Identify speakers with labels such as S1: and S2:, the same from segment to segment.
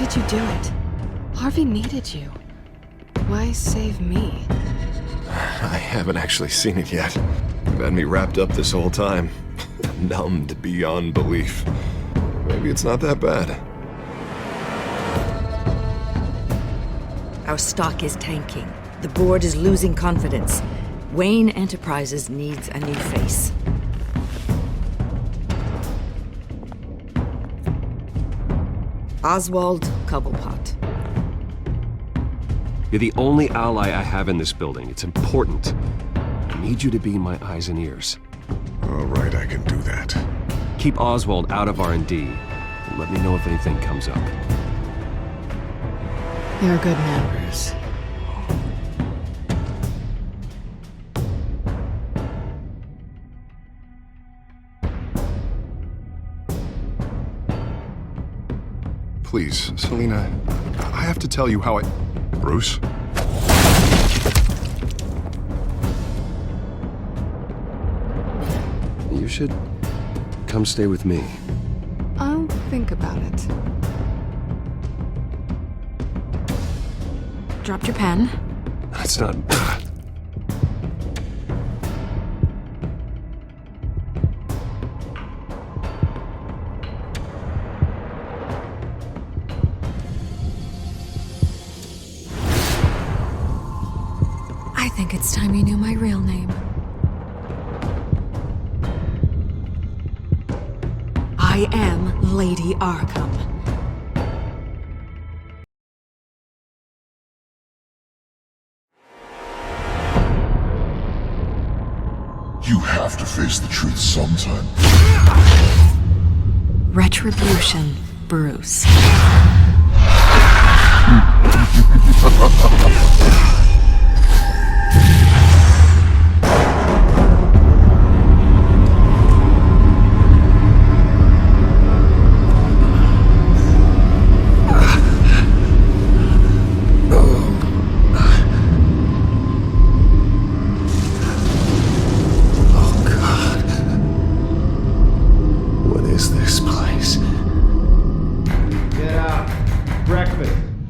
S1: did you do it? Harvey needed you. Why save me?
S2: I haven't actually seen it yet. You've had me wrapped up this whole time. Numbed beyond belief. Maybe it's not that bad.
S3: Our stock is tanking. The board is losing confidence. Wayne Enterprises needs a new face. Oswald Cobblepot.
S4: You're the only ally I have in this building. It's important. I need you to be my eyes and ears.
S2: All right, I can do that.
S4: Keep Oswald out of R&D, and let me know if anything comes up.
S1: You're a good man, Bruce.
S2: Please, Selina, I have to tell you how I... Bruce?
S4: You should come stay with me.
S1: I'll think about it. Dropped your pen.
S4: That's not...
S1: I think it's time you knew my real name. I am Lady Arkham.
S5: You have to face the truth sometime.
S1: Retribution, Bruce.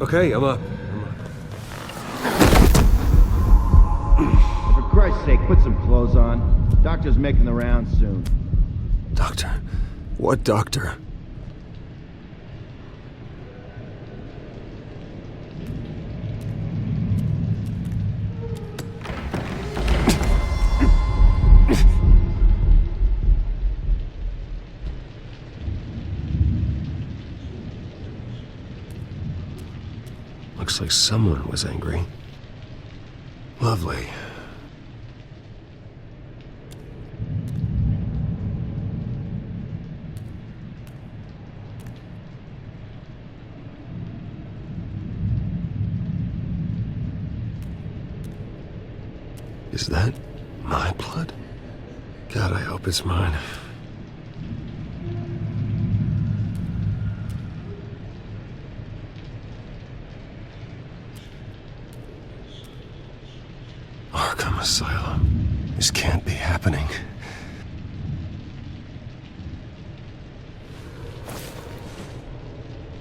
S4: Okay, I'm up.
S6: For Christ's sake, put some clothes on. Doctor's making the rounds soon.
S4: Doctor? What doctor? Looks like someone was angry. Lovely. Is that my blood? God, I hope it's mine. Arkham Asylum. This can't be happening.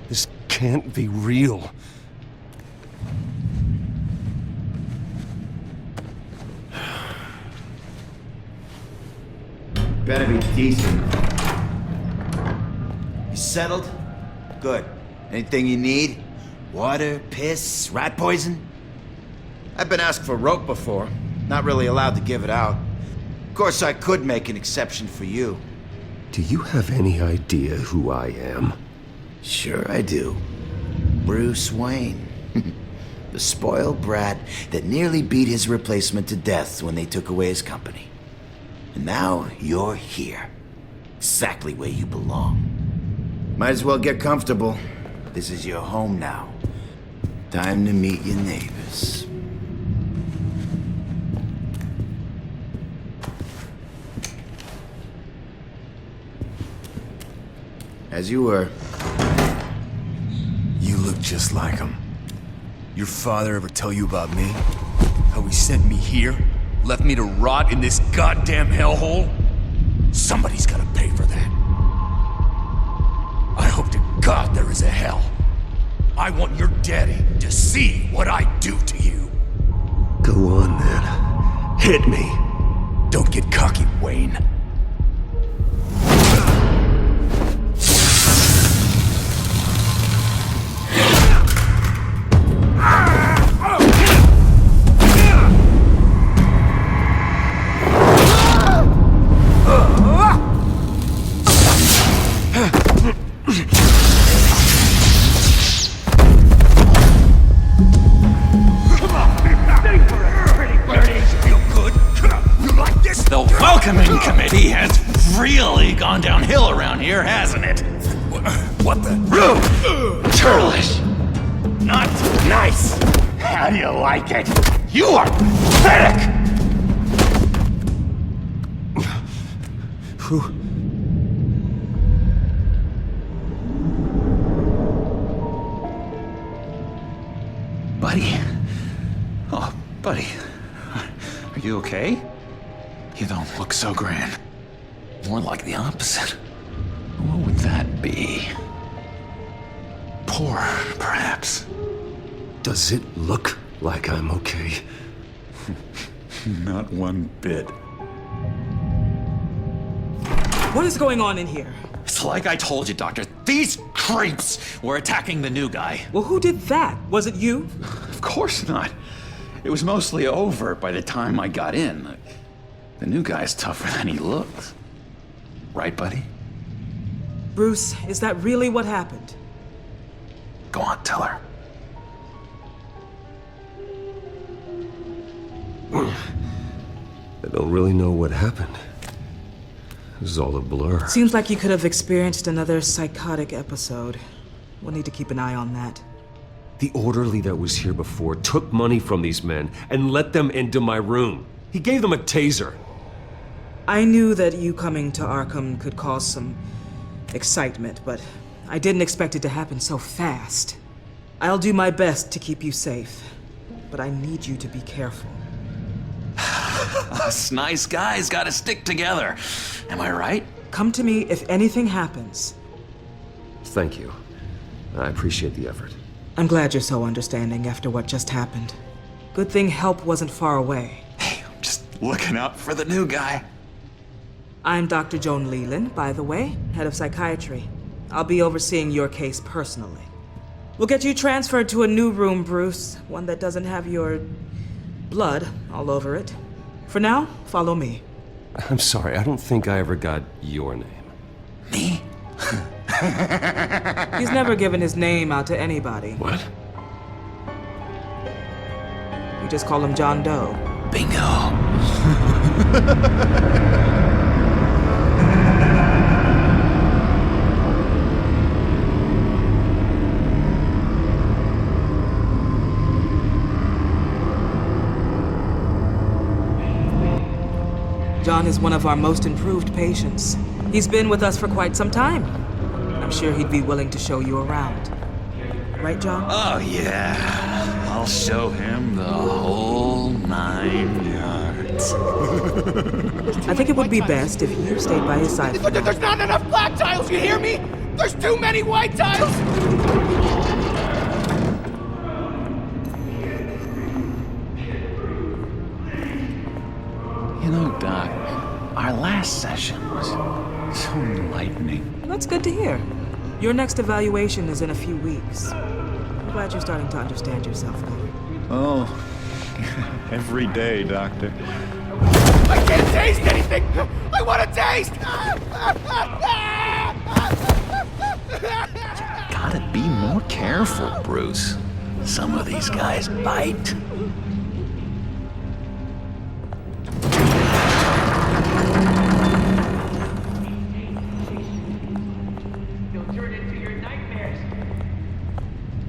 S4: This can't be real.
S6: Better be decent. You settled? Good. Anything you need? Water, piss, rat poison? I've been asked for rope before. Not really allowed to give it out. Of course, I could make an exception for you.
S4: Do you have any idea who I am?
S6: Sure I do. Bruce Wayne. The spoiled brat that nearly beat his replacement to death when they took away his company. And now you're here. Exactly where you belong. Might as well get comfortable. This is your home now. Time to meet your neighbors. As you were.
S7: You look just like him. Your father ever tell you about me? How he sent me here? Left me to rot in this goddamn hellhole? Somebody's gotta pay for that. I hope to God there is a hell. I want your daddy to see what I do to you.
S4: Go on, then. Hit me.
S7: Don't get cocky, Wayne.
S8: Welcoming committee has really gone downhill around here, hasn't it?
S7: What the?
S8: Churlish! Not nice! How do you like it? You are pathetic! Buddy? Oh, buddy. Are you okay? You don't look so grand. More like the opposite. What would that be? Poor, perhaps.
S4: Does it look like I'm okay?
S8: Not one bit.
S9: What is going on in here?
S8: It's like I told you, Doctor. These creeps were attacking the new guy.
S9: Well, who did that? Was it you?
S8: Of course not. It was mostly over by the time I got in. The new guy's tougher than he looks. Right, buddy?
S9: Bruce, is that really what happened?
S8: Go on, tell her.
S4: I don't really know what happened. This is all a blur.
S9: Seems like you could have experienced another psychotic episode. We'll need to keep an eye on that.
S4: The orderly that was here before took money from these men and let them into my room. He gave them a taser.
S9: I knew that you coming to Arkham could cause some excitement, but I didn't expect it to happen so fast. I'll do my best to keep you safe, but I need you to be careful.
S8: Us nice guys gotta stick together. Am I right?
S9: Come to me if anything happens.
S4: Thank you. I appreciate the effort.
S9: I'm glad you're so understanding after what just happened. Good thing help wasn't far away.
S8: Hey, I'm just looking out for the new guy.
S9: I'm Dr. Joan Leland, by the way, head of psychiatry. I'll be overseeing your case personally. We'll get you transferred to a new room, Bruce, one that doesn't have your blood all over it. For now, follow me.
S4: I'm sorry, I don't think I ever got your name.
S8: Me?
S9: He's never given his name out to anybody.
S4: What?
S9: We just call him John Doe.
S8: Bingo.
S9: John is one of our most improved patients. He's been with us for quite some time. I'm sure he'd be willing to show you around. Right, John?
S8: Oh, yeah. I'll show him the whole 9 yards.
S9: I think it would be best if you stayed by his side.
S10: There's not enough black tiles, you hear me? There's too many white tiles!
S8: You know, Doc, our last session was so enlightening.
S9: That's good to hear. Your next evaluation is in a few weeks. I'm glad you're starting to understand yourself better.
S11: Oh, every day, Doctor.
S10: I can't taste anything! I want to taste!
S8: Gotta be more careful, Bruce. Some of these guys bite.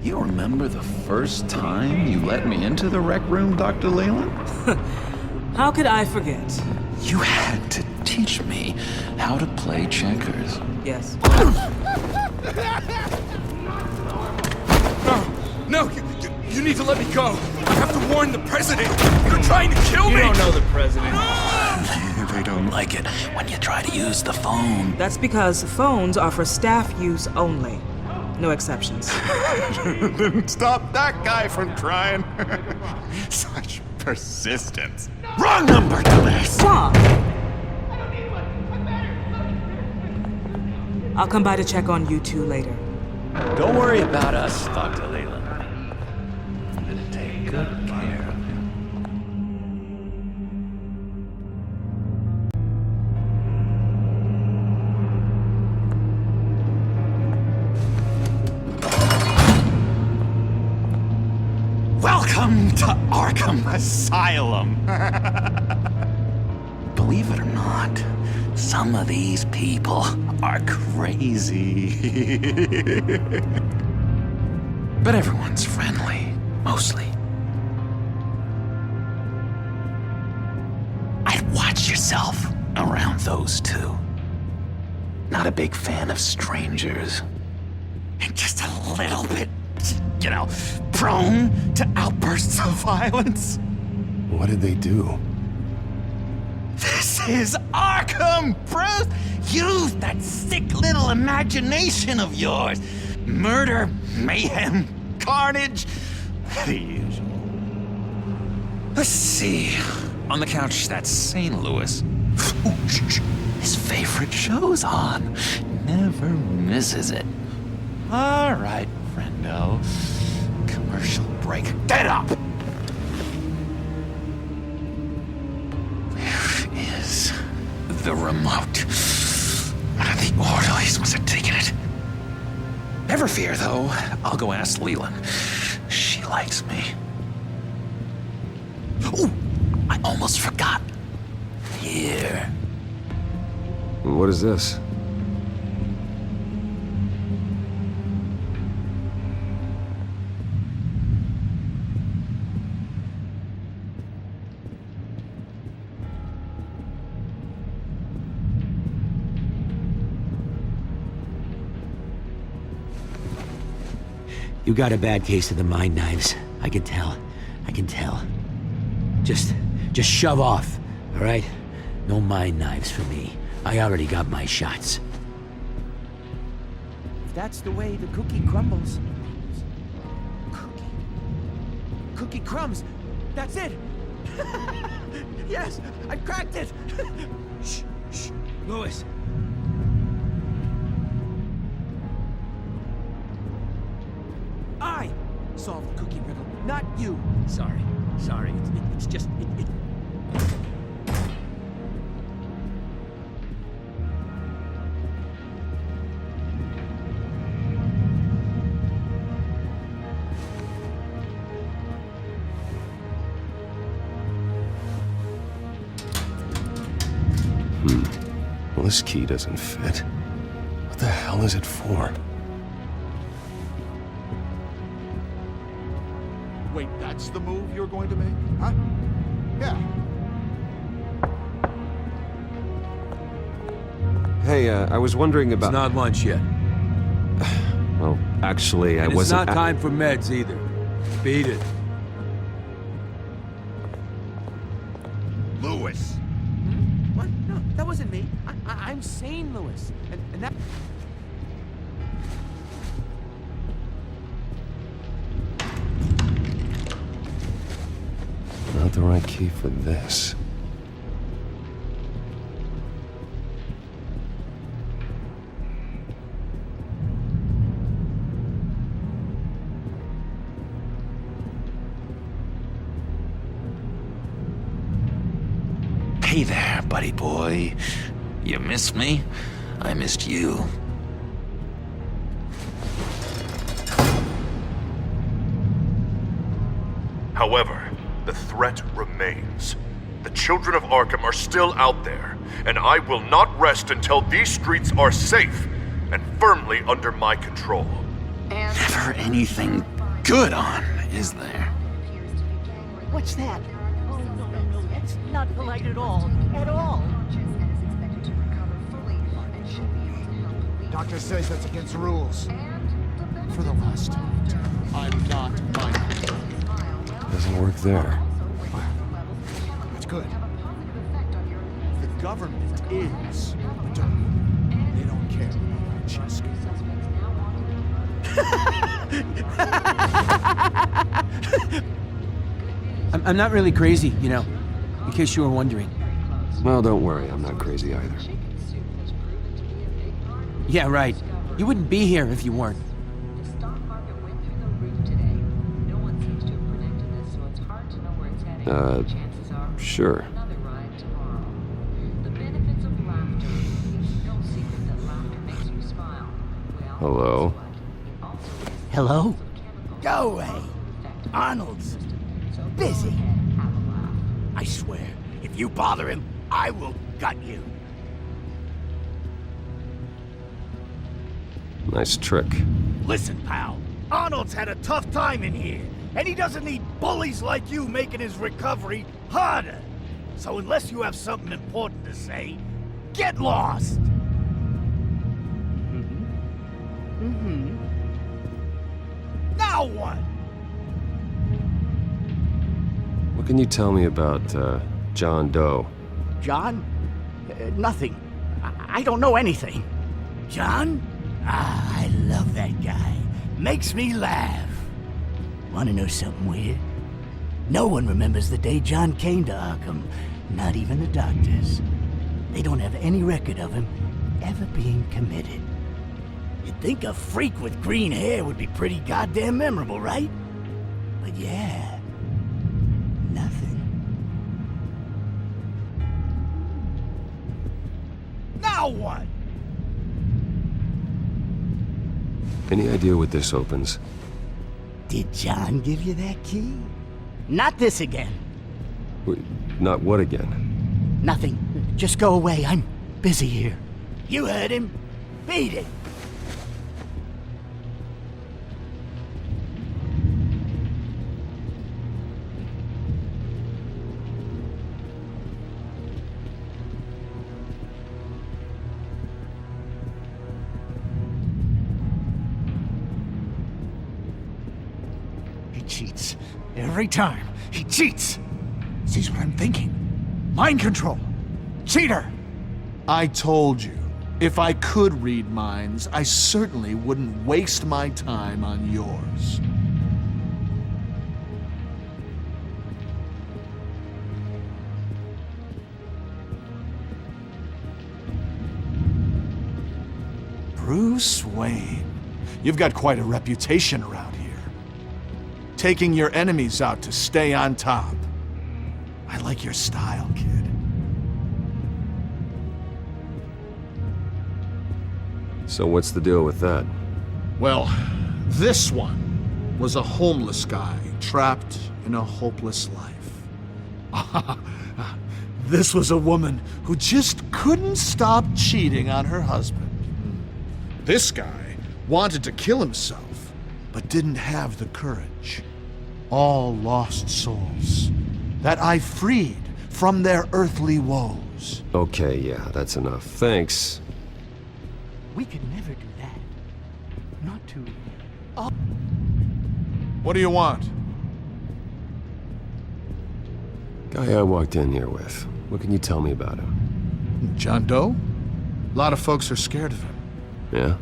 S8: You remember the first time you let me into the rec room, Dr. Leland?
S9: How could I forget?
S8: You had to teach me how to play checkers.
S9: Yes.
S7: No, you need to let me go. I have to warn the president. You're trying to kill me.
S10: You don't know the president.
S8: They don't like it when you try to use the phone.
S9: That's because phones are for staff use only. No exceptions.
S8: Didn't stop that guy from trying. Such persistence. Wrong number, dumbass!
S9: Stop! I'll come by to check on you two later.
S8: Don't worry about us, Dr. Leland. I'm gonna take good care of him. Welcome to Arkham Asylum. Believe it or not, some of these people are crazy. But everyone's friendly, mostly. I'd watch yourself around those two. Not a big fan of strangers. And just a little bit, you know, prone to outbursts of violence.
S2: What did they do?
S8: This is Arkham, Bruce! Use that sick little imagination of yours. Murder, mayhem, carnage, the usual. Let's see. On the couch, that's St. Louis. His favorite show's on. Never misses it. All right, friendo. Commercial break. Get up! The remote. One of the orderlies must have taken it. Never fear, though. I'll go ask Leland. She likes me. Ooh, I almost forgot. Here.
S2: What is this?
S12: You got a bad case of the mind knives. I can tell. I can tell. Just shove off, all right? No mind knives for me. I already got my shots.
S10: If that's the way the cookie crumbles. Cookie crumbs. That's it. Yes, I cracked it. Shh. Louis. I solved the cookie riddle, not you.
S12: Sorry. It's just...
S2: Well, this key doesn't fit. What the hell is it for?
S13: Wait, that's the move you're going to make? Huh? Yeah.
S4: Hey, I was wondering about...
S14: It's not lunch yet.
S4: Well, actually, I wasn't...
S14: It's not time for meds either. Beat it.
S13: Louis!
S10: What? No, that wasn't me. I'm sane, Louis. And that...
S2: Not the right key for this.
S8: Hey there, buddy boy. You missed me? I missed you.
S15: However, the threat remains. The children of Arkham are still out there, and I will not rest until these streets are safe and firmly under my control.
S8: Never anything good on, is there?
S16: What's that? Oh, no, that's not polite at all. At all.
S13: Doctor says that's against the rules. For the last time, I'm not mindful.
S2: Doesn't work there.
S13: That's good. The government is dirty. They don't care about our chess
S10: I'm not really crazy, you know, in case you were wondering.
S4: Well, don't worry, I'm not crazy either.
S10: Yeah, right. You wouldn't be here if you weren't.
S4: Sure. Hello?
S16: Hello? Go away. Arnold's busy. I swear, if you bother him, I will gut you.
S4: Nice trick.
S16: Listen, pal. Arnold's had a tough time in here, and he doesn't need bullies like you making his recovery harder. So unless you have something important to say, get lost. Now what?
S4: What can you tell me about, John Doe?
S16: John? Nothing. I don't know anything. John? Ah, I love that guy. Makes me laugh. Want to know something weird? No one remembers the day John came to Arkham. Not even the doctors. They don't have any record of him ever being committed. You'd think a freak with green hair would be pretty goddamn memorable, right? But yeah, nothing. Now what?
S4: Any idea what this opens?
S16: Did John give you that key? Not this again.
S4: Not what again?
S16: Nothing. Just go away. I'm busy here. You heard him. Beat it. He cheats. Every time. He cheats. Sees what I'm thinking. Mind control. Cheater!
S13: I told you, if I could read minds, I certainly wouldn't waste my time on yours. Bruce Wayne. You've got quite a reputation around here. Taking your enemies out to stay on top. I like your style, kid.
S4: So what's the deal with that?
S13: Well, this one was a homeless guy trapped in a hopeless life. This was a woman who just couldn't stop cheating on her husband. This guy wanted to kill himself, but didn't have the courage. All lost souls that I freed from their earthly woes.
S4: Okay, yeah, that's enough. Thanks.
S16: We could never do that. Not to...
S13: What do you want?
S4: Guy I walked in here with. What can you tell me about him?
S13: John Doe? A lot of folks are scared of him.
S4: Yeah?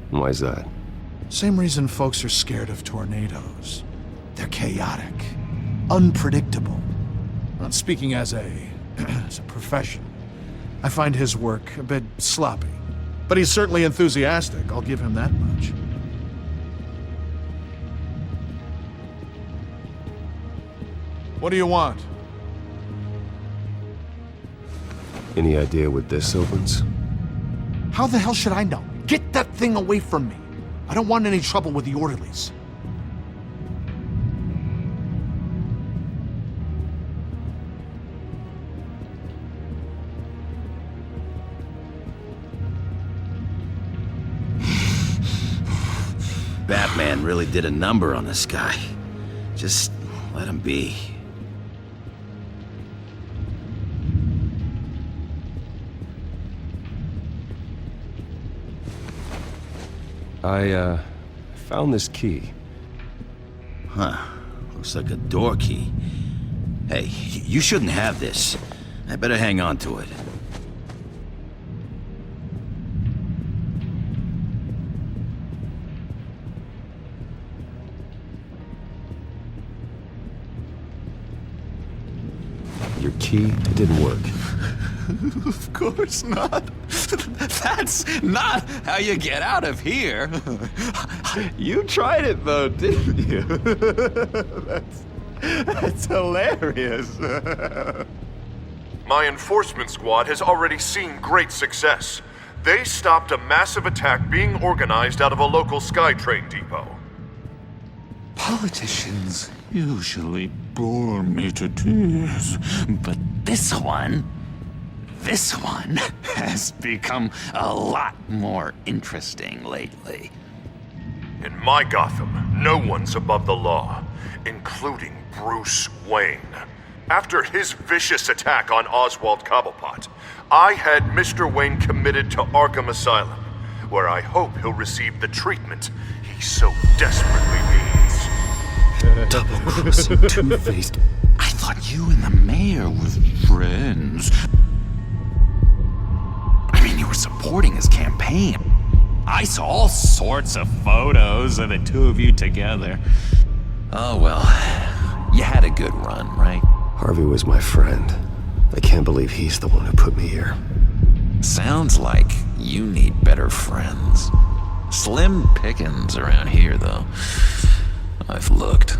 S4: Why's that?
S13: Same reason folks are scared of tornadoes. They're chaotic, unpredictable. Not speaking as a profession, I find his work a bit sloppy. But he's certainly enthusiastic, I'll give him that much. What do you want?
S4: Any idea what this opens?
S13: How the hell should I know? Get that thing away from me. I don't want any trouble with the orderlies.
S6: Batman really did a number on this guy. Just let him be.
S4: I found this key.
S6: Huh. Looks like a door key. Hey, you shouldn't have this. I better hang on to it.
S4: Your key, it didn't work.
S8: Of course not. That's not how you get out of here. You tried it though, didn't you? That's hilarious.
S15: My enforcement squad has already seen great success. They stopped a massive attack being organized out of a local SkyTrain depot.
S8: Politicians usually bore me to tears, but this one has become a lot more interesting lately.
S15: In my Gotham, no one's above the law, including Bruce Wayne. After his vicious attack on Oswald Cobblepot, I had Mr. Wayne committed to Arkham Asylum, where I hope he'll receive the treatment he so desperately needs.
S4: Double-crossing, two-faced...
S8: I thought you and the mayor were friends. I mean, you were supporting his campaign. I saw all sorts of photos of the two of you together. Oh well, you had a good run, right?
S2: Harvey was my friend. I can't believe he's the one who put me here.
S8: Sounds like you need better friends. Slim pickings around here, though. I've looked.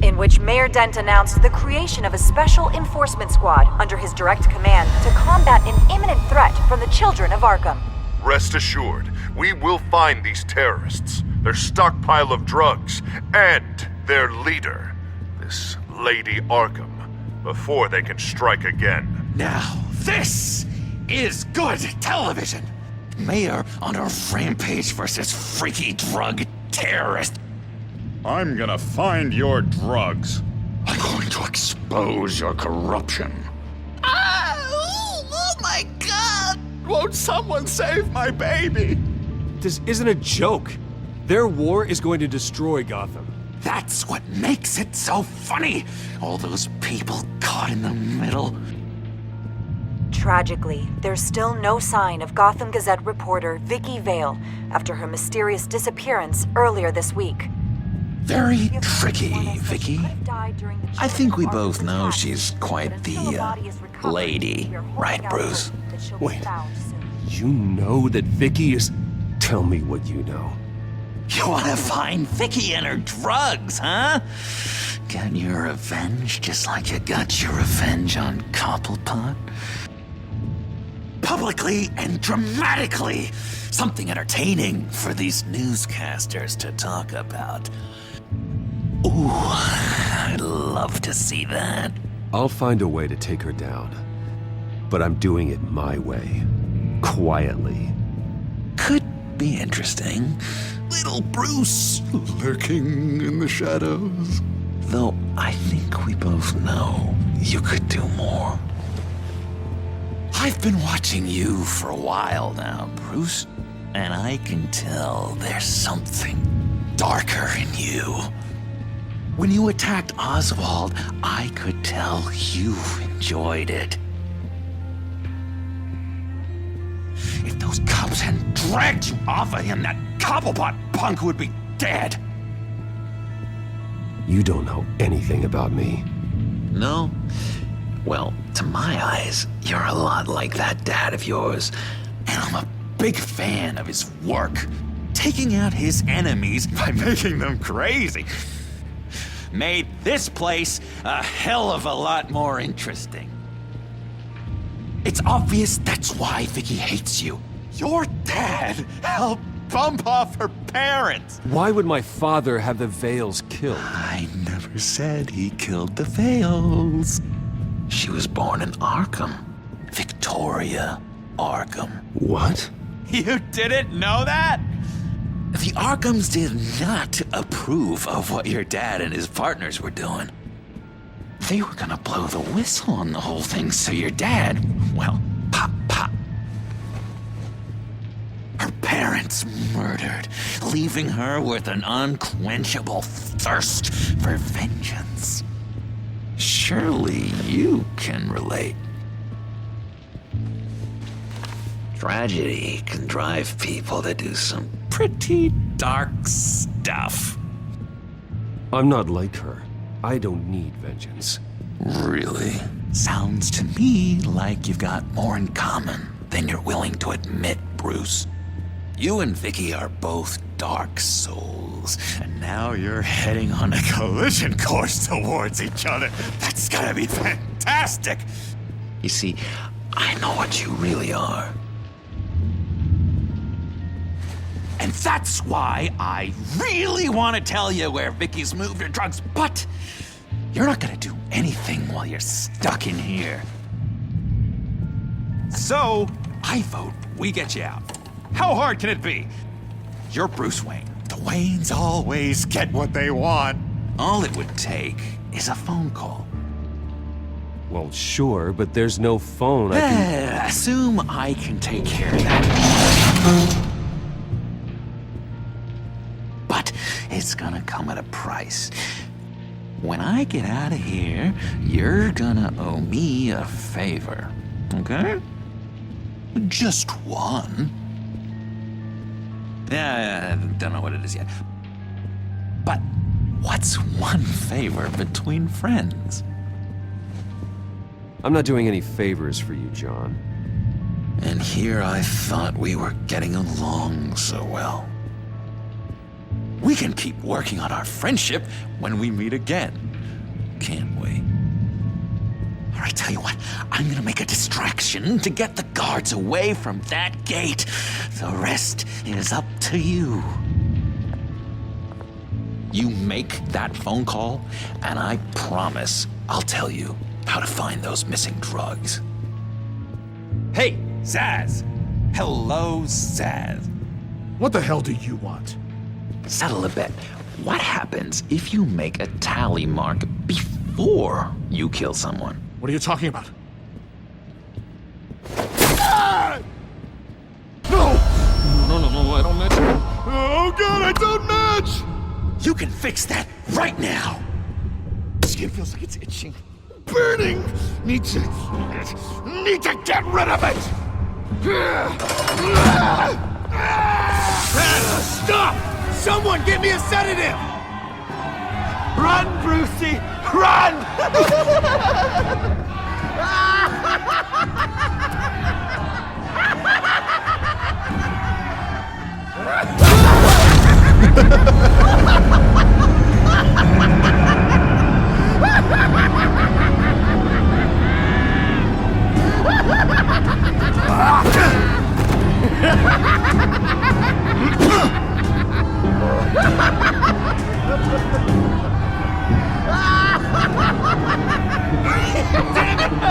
S17: In which Mayor Dent announced the creation of a special enforcement squad under his direct command to combat an imminent threat from the children of Arkham.
S15: Rest assured, we will find these terrorists, their stockpile of drugs, and their leader, this Lady Arkham, before they can strike again.
S8: Now, this is good television! Mayor on a rampage versus freaky drug terrorist.
S11: I'm gonna find your drugs.
S8: I'm going to expose your corruption. Oh my God! Won't someone save my baby?
S4: This isn't a joke. Their war is going to destroy Gotham.
S8: That's what makes it so funny. All those people caught in the middle.
S17: Tragically, there's still no sign of Gotham Gazette reporter Vicky Vale after her mysterious disappearance earlier this week.
S8: Very tricky, Vicky. I think we both know she's quite the, lady, right, Bruce?
S4: Wait, you know that Vicky is... Tell me what you know.
S8: You want to find Vicky and her drugs, huh? Get your revenge just like you got your revenge on Cobblepot? Publicly and dramatically! Something entertaining for these newscasters to talk about. Ooh, I'd love to see that.
S4: I'll find a way to take her down. But I'm doing it my way. Quietly.
S8: Could be interesting. Little Bruce lurking in the shadows. Though I think we both know you could do more. I've been watching you for a while now, Bruce, and I can tell there's something darker in you. When you attacked Oswald, I could tell you enjoyed it. If those cops hadn't dragged you off of him, that Cobblepot punk would be dead.
S4: You don't know anything about me.
S8: No? Well, to my eyes, you're a lot like that dad of yours. And I'm a big fan of his work. Taking out his enemies by making them crazy. Made this place a hell of a lot more interesting. It's obvious that's why Vicky hates you. Your dad helped bump off her parents.
S4: Why would my father have the Vales killed?
S8: I never said he killed the Vales. She was born in Arkham. Victoria Arkham.
S4: What?
S8: You didn't know that? The Arkhams did not approve of what your dad and his partners were doing. They were gonna blow the whistle on the whole thing, so your dad, well, pop. Her parents murdered, leaving her with an unquenchable thirst for vengeance. Surely you can relate. Tragedy can drive people to do some pretty dark stuff.
S4: I'm not like her. I don't need vengeance.
S8: Really? Sounds to me like you've got more in common than you're willing to admit, Bruce. You and Vicky are both dark souls, and now you're heading on a collision course towards each other. That's gotta be fantastic! You see, I know what you really are. And that's why I really want to tell you where Vicky's moved her drugs, but you're not gonna do anything while you're stuck in here. So, I vote we get you out. How hard can it be? You're Bruce Wayne. The Waynes always get what they want. All it would take is a phone call.
S4: Well, sure, but there's no phone. I can...
S8: Assume I can take care of that. But it's gonna come at a price. When I get out of here, you're gonna owe me a favor, okay? Just one. Yeah, I don't know what it is yet. But what's one favor between friends?
S4: I'm not doing any favors for you, John.
S8: And here I thought we were getting along so well. We can keep working on our friendship when we meet again, can't we? All right, tell you what, I'm gonna make a distraction to get the guards away from that gate. The rest is up to you. You make that phone call, and I promise I'll tell you how to find those missing drugs. Hey, Zaz! Hello, Zaz.
S13: What the hell do you want?
S8: Settle a bet. What happens if you make a tally mark before you kill someone?
S13: What are you talking about? Ah! No! No, I don't match. Oh God, I don't match!
S8: You can fix that right now!
S13: Skin feels like it's itching. Burning! Need to get rid of it! Stop! Someone give me a sedative! Run, Brucey! Run!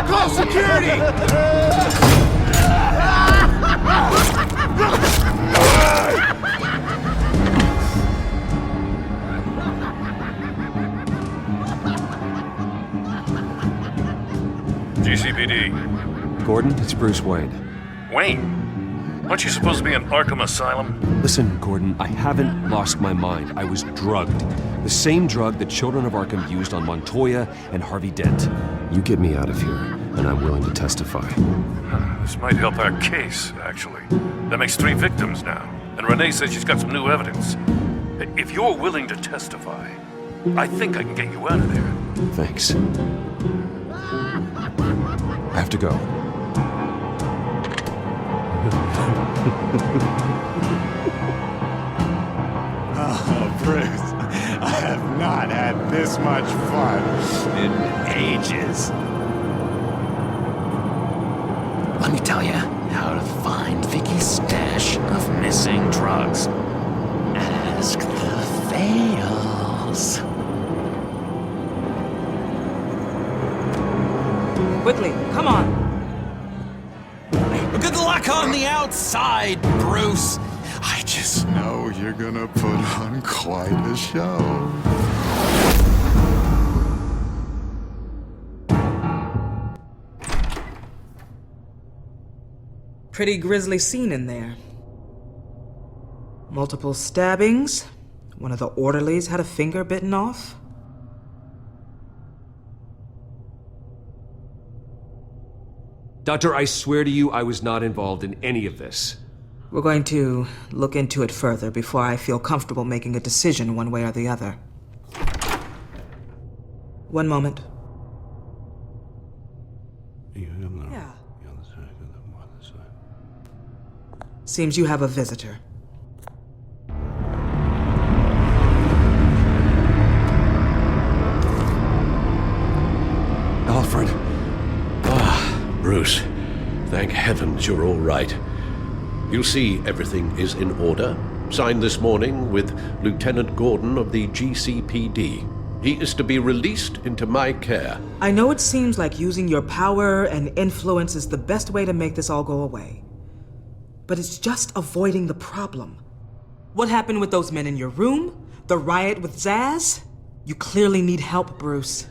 S13: Call security!
S15: GCPD.
S4: Gordon, it's Bruce Wayne.
S15: Wayne? Aren't you supposed to be in Arkham Asylum?
S4: Listen, Gordon, I haven't lost my mind. I was drugged. The same drug the children of Arkham used on Montoya and Harvey Dent. You get me out of here, and I'm willing to testify.
S15: This might help our case, actually. That makes 3 victims now, and Renee says she's got some new evidence. If you're willing to testify, I think I can get you out of there.
S4: Thanks. I have to go.
S8: Oh, Bruce, I have not had this much fun in ages. Let me tell you how to find Vicky's stash of missing drugs. Ask the fails.
S9: Quickly, come on.
S8: Good luck on the outside, Bruce. I just know you're gonna put on quite a show.
S9: Pretty grisly scene in there. Multiple stabbings. One of the orderlies had a finger bitten off.
S4: Doctor, I swear to you I was not involved in any of this.
S9: We're going to look into it further before I feel comfortable making a decision one way or the other. One moment. Seems you have a visitor.
S18: Alfred. Bruce. Thank heavens you're all right. You'll see everything is in order. Signed this morning with Lieutenant Gordon of the GCPD. He is to be released into my care.
S9: I know it seems like using your power and influence is the best way to make this all go away. But it's just avoiding the problem. What happened with those men in your room? The riot with Zaz? You clearly need help, Bruce.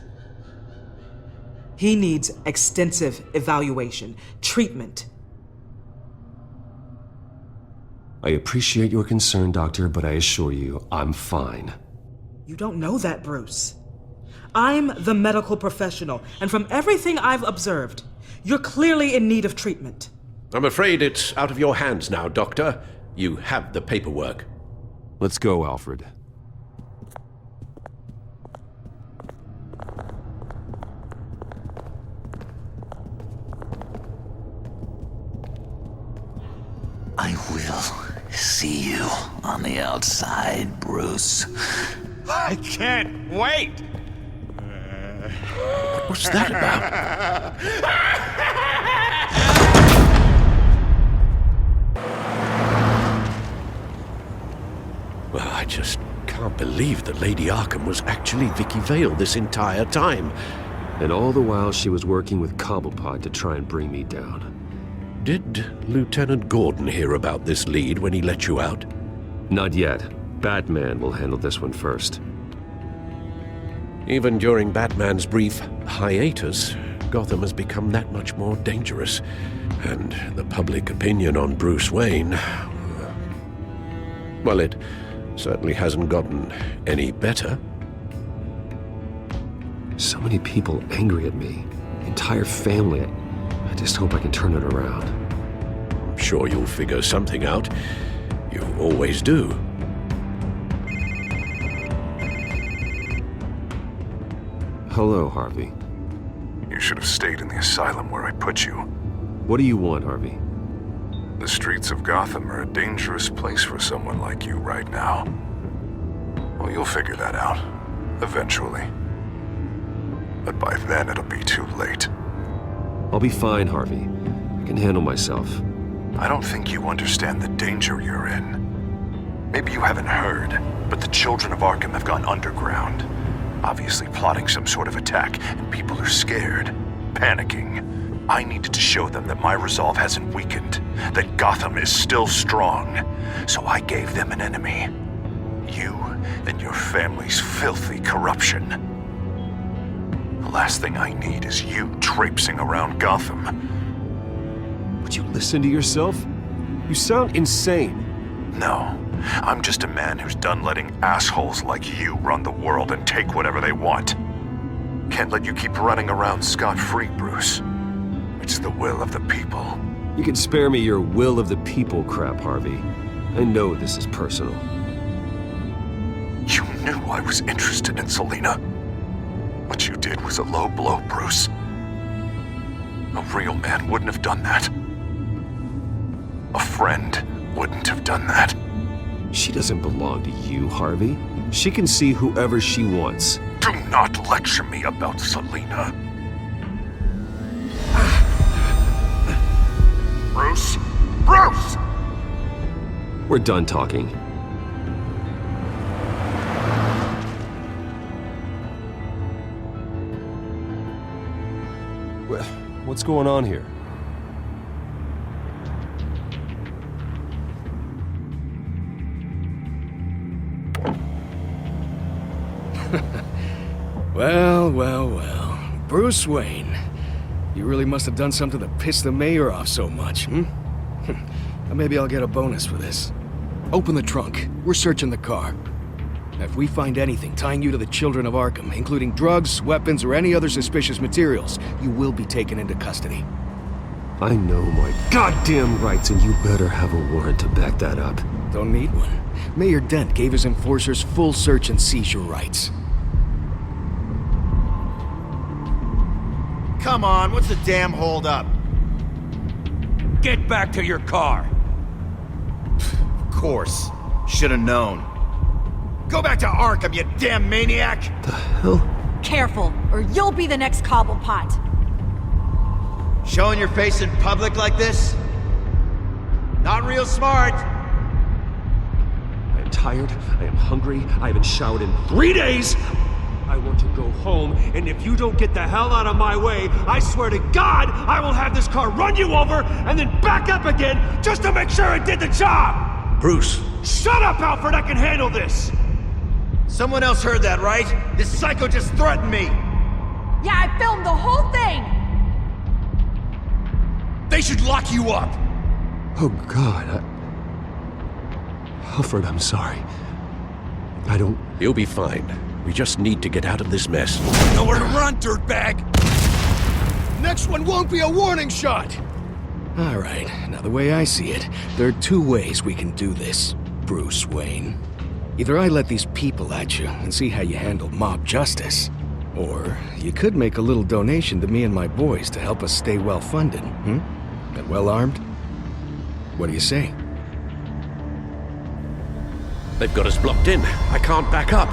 S9: He needs extensive evaluation, treatment.
S4: I appreciate your concern, Doctor, but I assure you, I'm fine.
S9: You don't know that, Bruce. I'm the medical professional, and from everything I've observed, you're clearly in need of treatment.
S18: I'm afraid it's out of your hands now, Doctor. You have the paperwork.
S4: Let's go, Alfred.
S8: I will see you on the outside, Bruce. I can't wait!
S18: What's that about? Well, I just can't believe that Lady Arkham was actually Vicky Vale this entire time.
S4: And all the while she was working with Cobblepot to try and bring me down.
S18: Did Lieutenant Gordon hear about this lead when he let you out?
S4: Not yet. Batman will handle this one first.
S18: Even during Batman's brief hiatus, Gotham has become that much more dangerous. And the public opinion on Bruce Wayne... well, it certainly hasn't gotten any better.
S4: So many people angry at me. The entire family. I just hope I can turn it around.
S18: I'm sure you'll figure something out. You always do.
S4: Hello, Harvey.
S15: You should have stayed in the asylum where I put you.
S4: What do you want, Harvey?
S15: The streets of Gotham are a dangerous place for someone like you right now. Well, you'll figure that out. Eventually. But by then it'll be too late.
S4: I'll be fine, Harvey. I can handle myself.
S15: I don't think you understand the danger you're in. Maybe you haven't heard, but the children of Arkham have gone underground. Obviously plotting some sort of attack, and people are scared, panicking. I needed to show them that my resolve hasn't weakened, that Gotham is still strong. So I gave them an enemy. You and your family's filthy corruption. The last thing I need is you traipsing around Gotham.
S4: Would you listen to yourself? You sound insane.
S15: No, I'm just a man who's done letting assholes like you run the world and take whatever they want. Can't let you keep running around scot-free, Bruce. It's the will of the people.
S4: You can spare me your will of the people crap, Harvey. I know this is personal.
S15: You knew I was interested in Selina. What you did was a low blow, Bruce. A real man wouldn't have done that. A friend wouldn't have done that.
S4: She doesn't belong to you, Harvey. She can see whoever she wants.
S15: Do not lecture me about Selina. Bruce? Bruce!
S4: We're done talking. What's going on here?
S19: Well. Bruce Wayne. You really must have done something to piss the mayor off so much, Maybe I'll get a bonus for this. Open the trunk. We're searching the car. If we find anything tying you to the children of Arkham, including drugs, weapons, or any other suspicious materials, you will be taken into custody.
S4: I know my goddamn rights, and you better have a warrant to back that up.
S19: Don't need one. Mayor Dent gave his enforcers full search and seizure rights.
S20: Come on, what's the damn hold up?
S8: Get back to your car.
S7: course. Should've known. Go back to Arkham, you damn maniac!
S2: The hell?
S17: Careful, or you'll be the next Cobblepot.
S7: Showing your face in public like this? Not real smart.
S4: I am tired, I am hungry, I haven't showered in 3 days! I want to go home, and if you don't get the hell out of my way, I swear to God, I will have this car run you over, and then back up again, just to make sure it did the job!
S18: Bruce.
S4: Shut up, Alfred, I can handle this!
S7: Someone else heard that, right? This psycho just threatened me!
S17: Yeah, I filmed the whole thing!
S7: They should lock you up!
S4: Oh, God, Alfred, I'm sorry. I don't...
S18: You'll be fine. We just need to get out of this mess.
S7: Nowhere to run, dirtbag!
S19: Next one won't be a warning shot! All right, now the way I see it, there are 2 ways we can do this, Bruce Wayne. Either I let these people at you and see how you handle mob justice, or you could make a little donation to me and my boys to help us stay well-funded, and well-armed? What do you say?
S18: They've got us blocked in. I can't back up.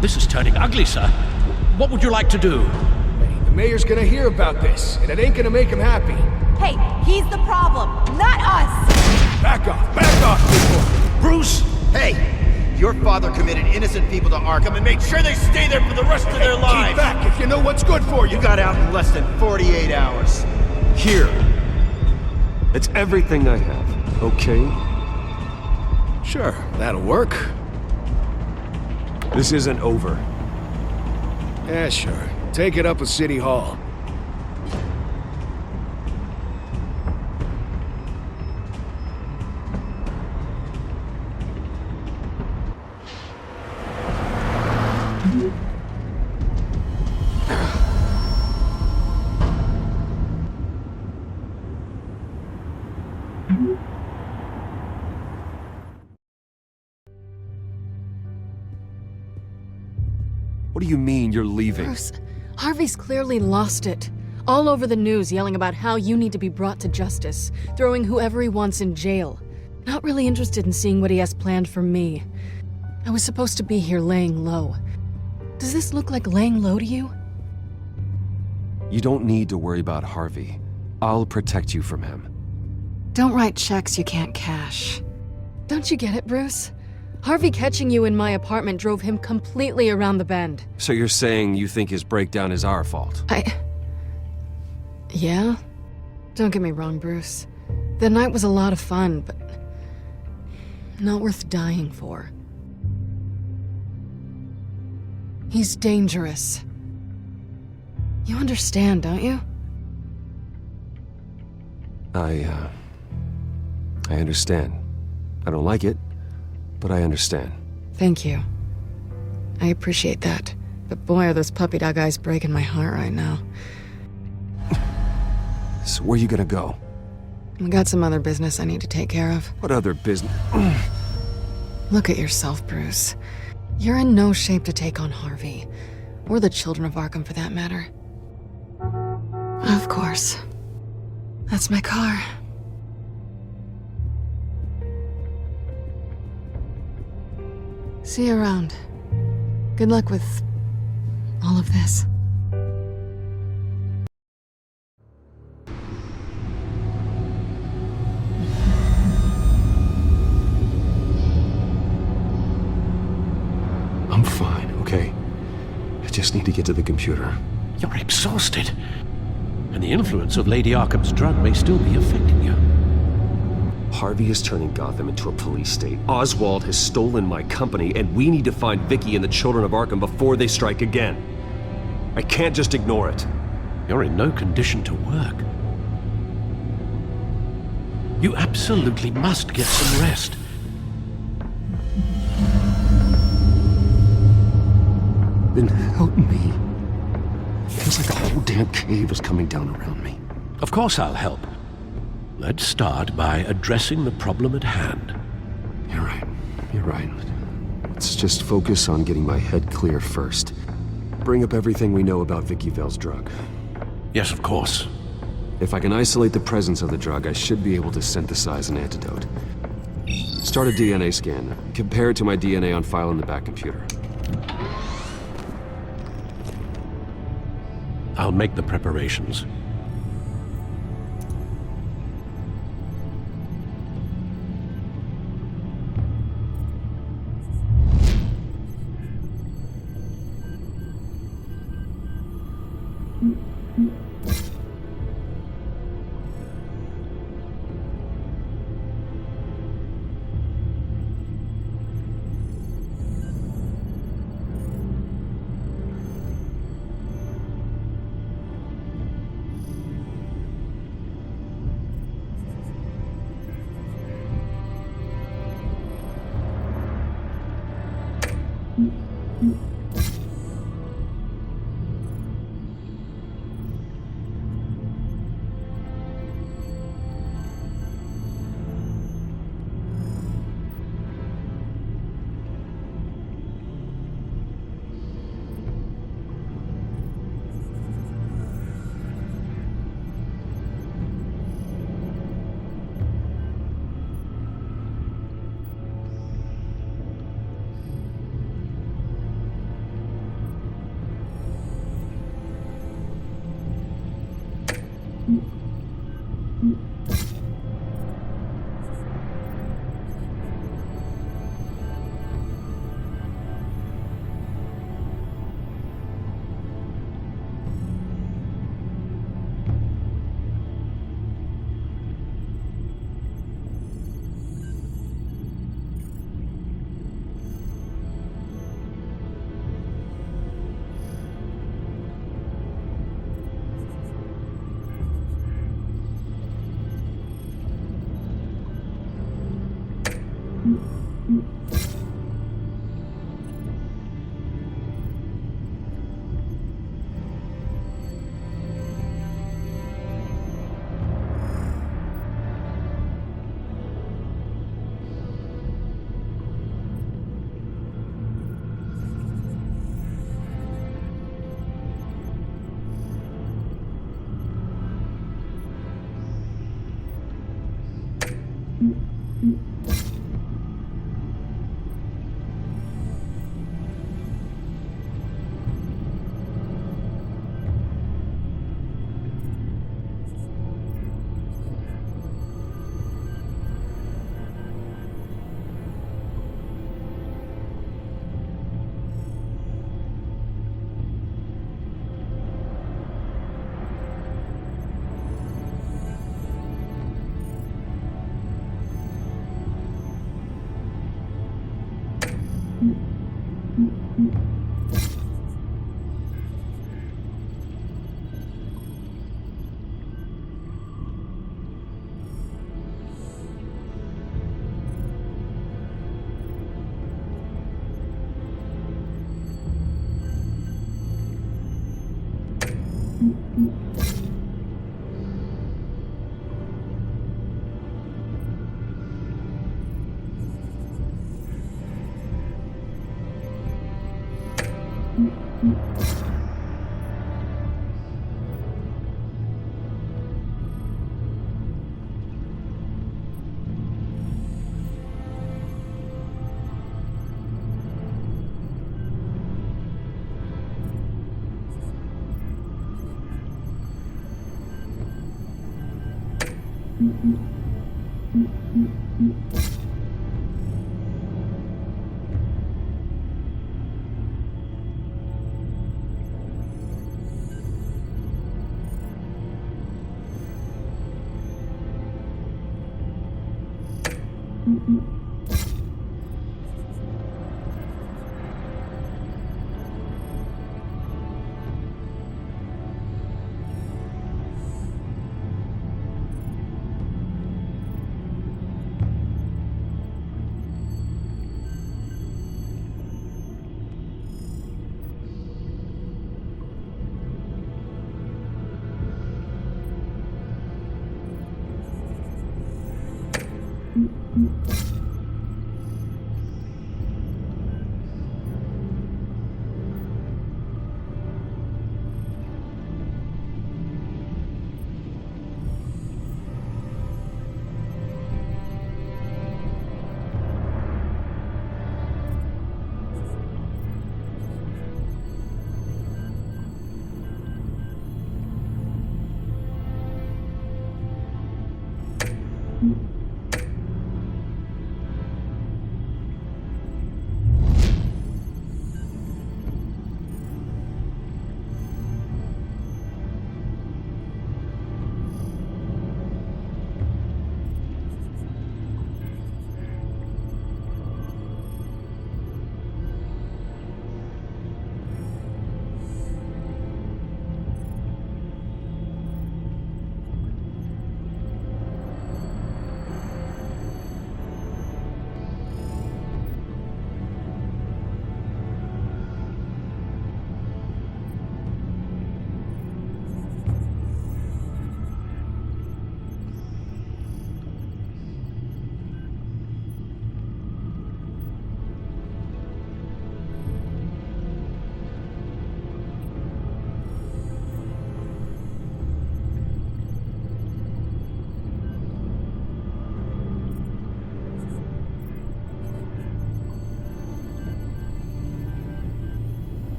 S18: This is turning ugly, sir. What would you like to do?
S19: Hey, the mayor's gonna hear about this, and it ain't gonna make him happy.
S17: Hey, he's the problem, not us!
S19: Back off, people!
S7: Bruce! Hey! Your father committed innocent people to Arkham and made sure they stay there for the rest of their lives!
S19: Keep back if you know what's good for you!
S7: You got out in less than 48 hours.
S4: Here. It's everything I have, okay?
S19: Sure, that'll work.
S4: This isn't over.
S19: Yeah, sure. Take it up with City Hall.
S4: What do you mean you're leaving?
S1: Bruce, Harvey's clearly lost it. All over the news yelling about how you need to be brought to justice, throwing whoever he wants in jail. Not really interested in seeing what he has planned for me. I was supposed to be here laying low. Does this look like laying low to you?
S4: You don't need to worry about Harvey. I'll protect you from him.
S1: Don't write checks you can't cash. Don't you get it, Bruce? Harvey catching you in my apartment drove him completely around the bend.
S4: So you're saying you think his breakdown is our fault?
S1: Yeah? Don't get me wrong, Bruce. The night was a lot of fun, but not worth dying for. He's dangerous. You understand, don't you?
S4: I understand. I don't like it, but I understand.
S1: Thank you. I appreciate that. But boy, are those puppy dog eyes breaking my heart right now.
S4: So where are you gonna go?
S1: I got some other business I need to take care of.
S4: What other business?
S1: Look at yourself, Bruce. You're in no shape to take on Harvey. Or the children of Arkham, for that matter. Of course. That's my car. See you around. Good luck with all of this.
S4: I'm fine, okay? I just need to get to the computer.
S18: You're exhausted. And the influence of Lady Arkham's drug may still be affecting you.
S4: Harvey is turning Gotham into a police state. Oswald has stolen my company, and we need to find Vicky and the children of Arkham before they strike again. I can't just ignore it.
S18: You're in no condition to work. You absolutely must get some rest.
S4: Then help me. Feels like a whole damn cave is coming down around me.
S18: Of course I'll help. Let's start by addressing the problem at hand.
S4: You're right. Let's just focus on getting my head clear first. Bring up everything we know about Vicky Vale's drug.
S18: Yes, of course.
S4: If I can isolate the presence of the drug, I should be able to synthesize an antidote. Start a DNA scan. Compare it to my DNA on file in the back computer.
S18: I'll make the preparations.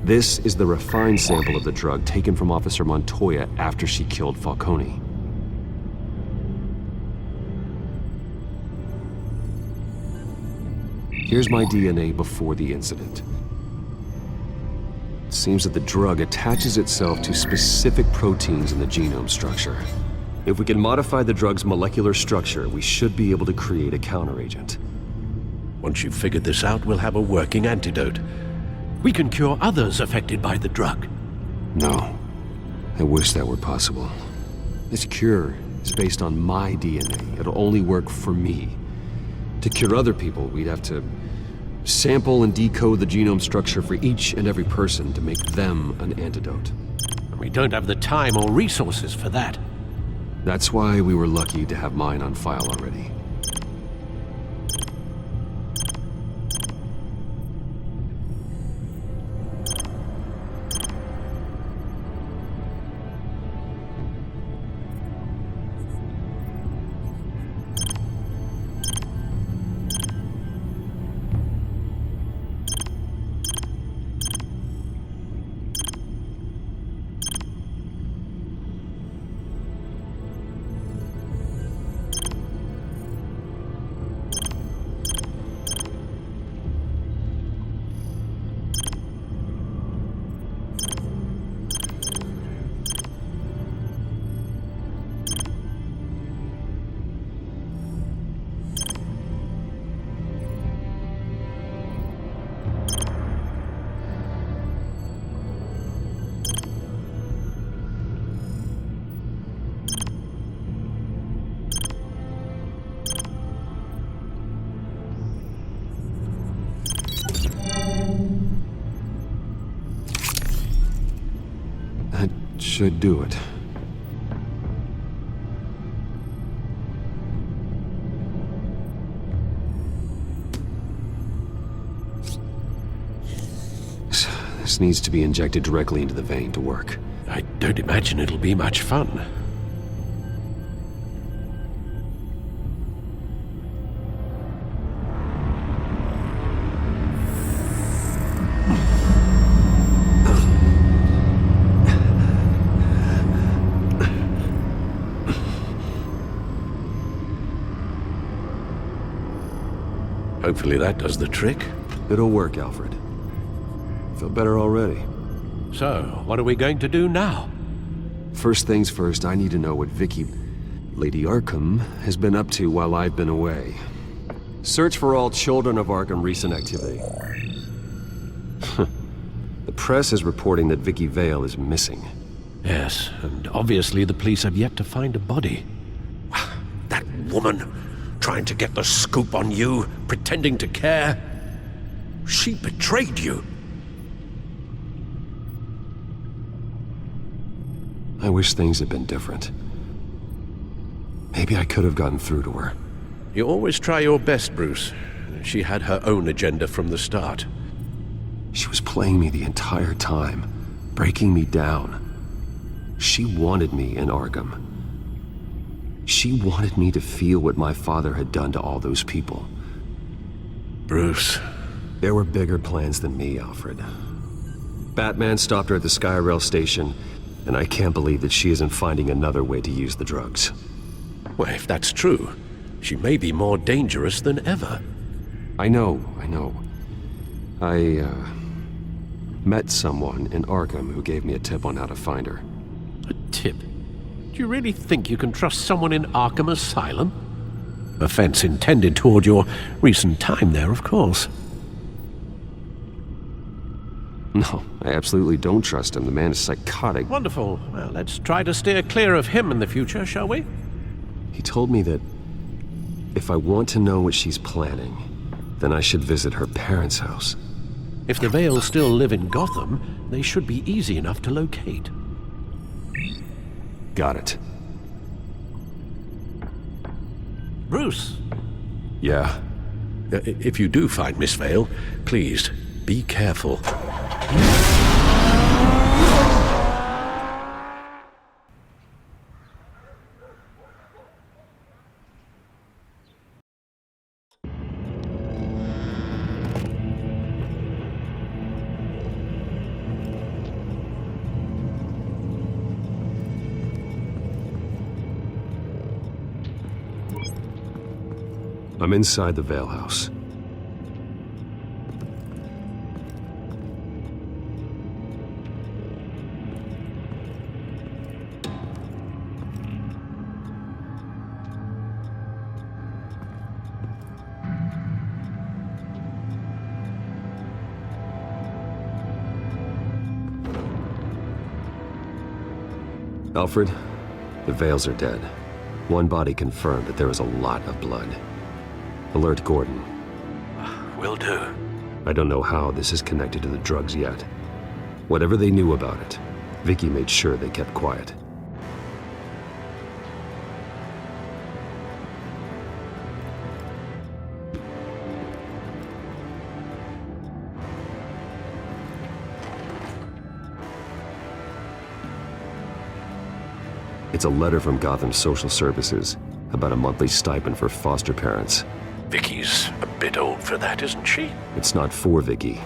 S4: This is the refined sample of the drug taken from Officer Montoya after she killed Falcone. Here's my DNA before the incident. It seems that the drug attaches itself to specific proteins in the genome structure. If we can modify the drug's molecular structure, we should be able to create a counteragent.
S18: Once you've figured this out, we'll have a working antidote. We can cure others affected by the drug.
S4: No. I wish that were possible. This cure is based on my DNA. It'll only work for me. To cure other people, we'd have to sample and decode the genome structure for each and every person to make them an antidote.
S18: We don't have the time or resources for that.
S4: That's why we were lucky to have mine on file already. Should do it. This needs to be injected directly into the vein to work.
S18: I don't imagine it'll be much fun. Hopefully that does the trick.
S4: It'll work, Alfred. Feel better already.
S18: So, what are we going to do now?
S4: First things first, I need to know what Lady Arkham, has been up to while I've been away. Search for all children of Arkham recent activity. The press is reporting that Vicky Vale is missing.
S18: Yes, and obviously the police have yet to find a body. That woman, trying to get the scoop on you, pretending to care. She betrayed you.
S4: I wish things had been different. Maybe I could have gotten through to her.
S18: You always try your best, Bruce. She had her own agenda from the start.
S4: She was playing me the entire time, breaking me down. She wanted me in Arkham. She wanted me to feel what my father had done to all those people.
S18: Bruce.
S4: There were bigger plans than me, Alfred. Batman stopped her at the Skyrail station, and I can't believe that she isn't finding another way to use the drugs.
S18: Well, if that's true, she may be more dangerous than ever.
S4: I know. I met someone in Arkham who gave me a tip on how to find her.
S18: A tip? Do you really think you can trust someone in Arkham Asylum? Offense intended toward your recent time there, of course.
S4: No, I absolutely don't trust him. The man is psychotic.
S18: Wonderful. Well, let's try to steer clear of him in the future, shall we?
S4: He told me that if I want to know what she's planning, then I should visit her parents' house.
S18: If the Vales still live in Gotham, they should be easy enough to locate.
S4: Got it.
S18: Bruce.
S4: Yeah?
S18: If you do find Miss Vale, please, be careful.
S20: I'm inside the Vale House. Alfred, the Vales are dead. One body confirmed that there is a lot of blood. Alert Gordon.
S18: Will do.
S20: I don't know how this is connected to the drugs yet. Whatever they knew about it, Vicky made sure they kept quiet. It's a letter from Gotham Social Services about a monthly stipend for foster parents.
S18: Vicky's a bit old for that, isn't she?
S20: It's not for Vicky.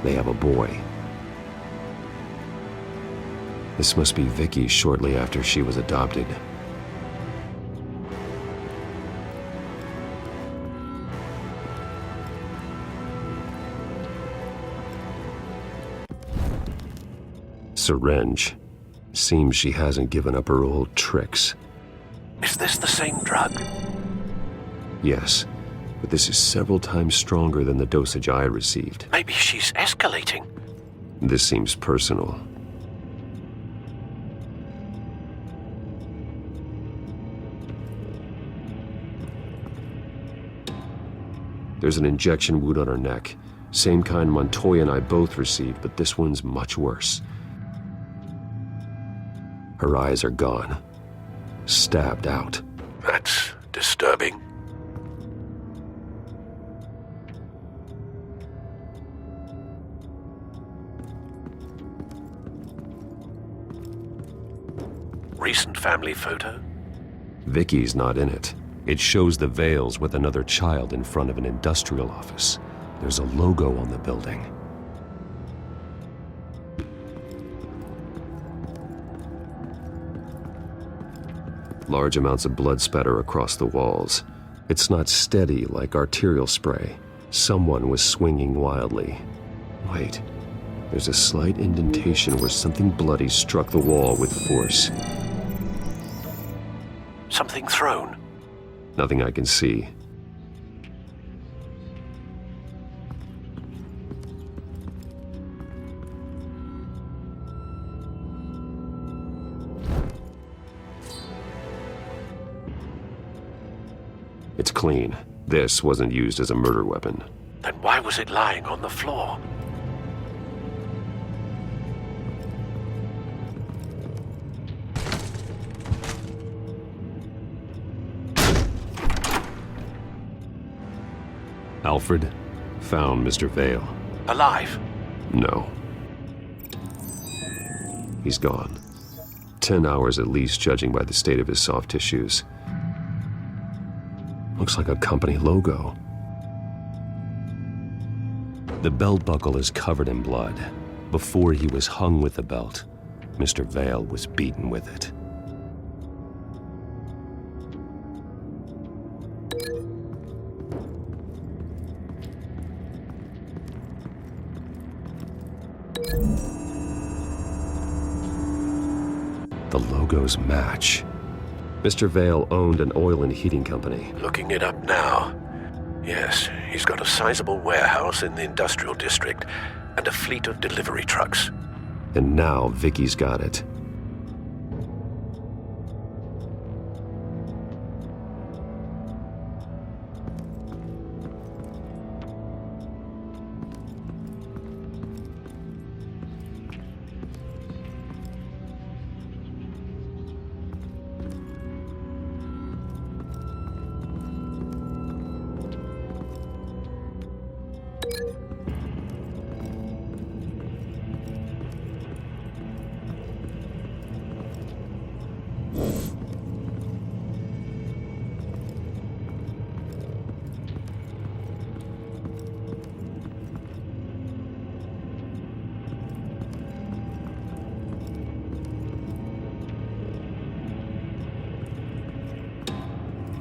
S20: They have a boy. This must be Vicky shortly after she was adopted. Syringe. Seems she hasn't given up her old tricks.
S18: Is this the same drug?
S20: Yes, but this is several times stronger than the dosage I received.
S18: Maybe she's escalating.
S20: This seems personal. There's an injection wound on her neck. Same kind Montoya and I both received, but this one's much worse. Her eyes are gone. Stabbed out.
S18: That's disturbing. Recent family photo?
S20: Vicky's not in it. It shows the Vales with another child in front of an industrial office. There's a logo on the building. Large amounts of blood spatter across the walls. It's not steady like arterial spray. Someone was swinging wildly. Wait, there's a slight indentation where something bloody struck the wall with force.
S18: Something thrown?
S20: Nothing I can see. It's clean. This wasn't used as a murder weapon.
S18: Then why was it lying on the floor?
S20: Alfred found Mr. Vale.
S18: Alive?
S20: No. He's gone. 10 hours at least, judging by the state of his soft tissues. Looks like a company logo. The belt buckle is covered in blood. Before he was hung with the belt, Mr. Vale was beaten with it. The logos match. Mr. Vale owned an oil and heating company.
S18: Looking it up now. Yes, he's got a sizable warehouse in the industrial district and a fleet of delivery trucks.
S20: And now Vicky's got it.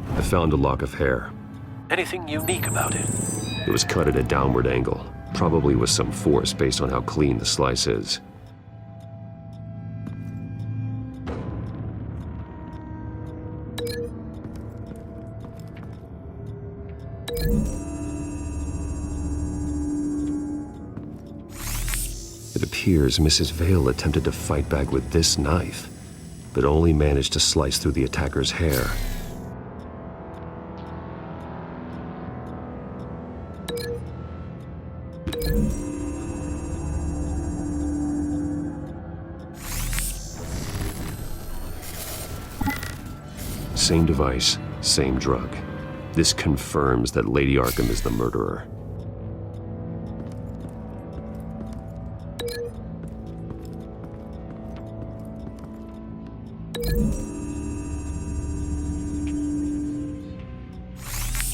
S20: I found a lock of hair.
S18: Anything unique about it?
S20: It was cut at a downward angle, probably with some force based on how clean the slice is. It appears Mrs. Vale attempted to fight back with this knife, but only managed to slice through the attacker's hair. Same device, same drug. This confirms that Lady Arkham is the murderer.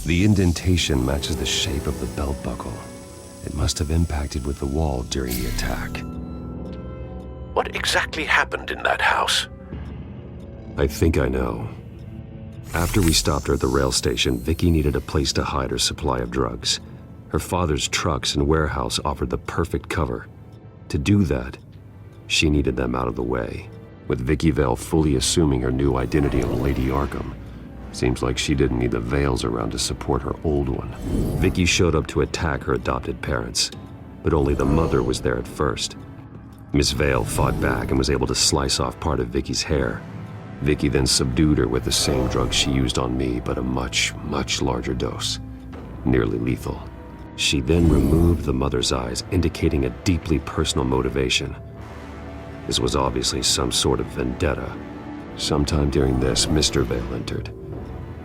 S20: The indentation matches the shape of the belt buckle. It must have impacted with the wall during the attack.
S18: What exactly happened in that house?
S20: I think I know. After we stopped her at the rail station, Vicky needed a place to hide her supply of drugs. Her father's trucks and warehouse offered the perfect cover. To do that, she needed them out of the way. With Vicky Vale fully assuming her new identity of Lady Arkham, seems like she didn't need the Vales around to support her old one. Vicky showed up to attack her adopted parents, but only the mother was there at first. Miss Vale fought back and was able to slice off part of Vicky's hair. Vicky then subdued her with the same drug she used on me, but a much, much larger dose. Nearly lethal. She then removed the mother's eyes, indicating a deeply personal motivation. This was obviously some sort of vendetta. Sometime during this, Mr. Vale entered.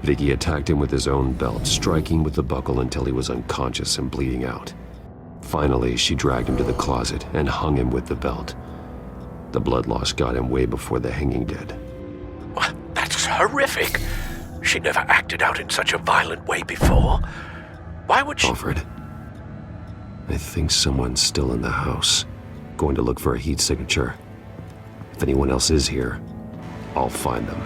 S20: Vicky attacked him with his own belt, striking with the buckle until he was unconscious and bleeding out. Finally, she dragged him to the closet and hung him with the belt. The blood loss got him way before the hanging did.
S18: That's horrific. She never acted out in such a violent way before. Why would she—
S20: Alfred, I think someone's still in the house. Going to look for a heat signature. If anyone else is here, I'll find them.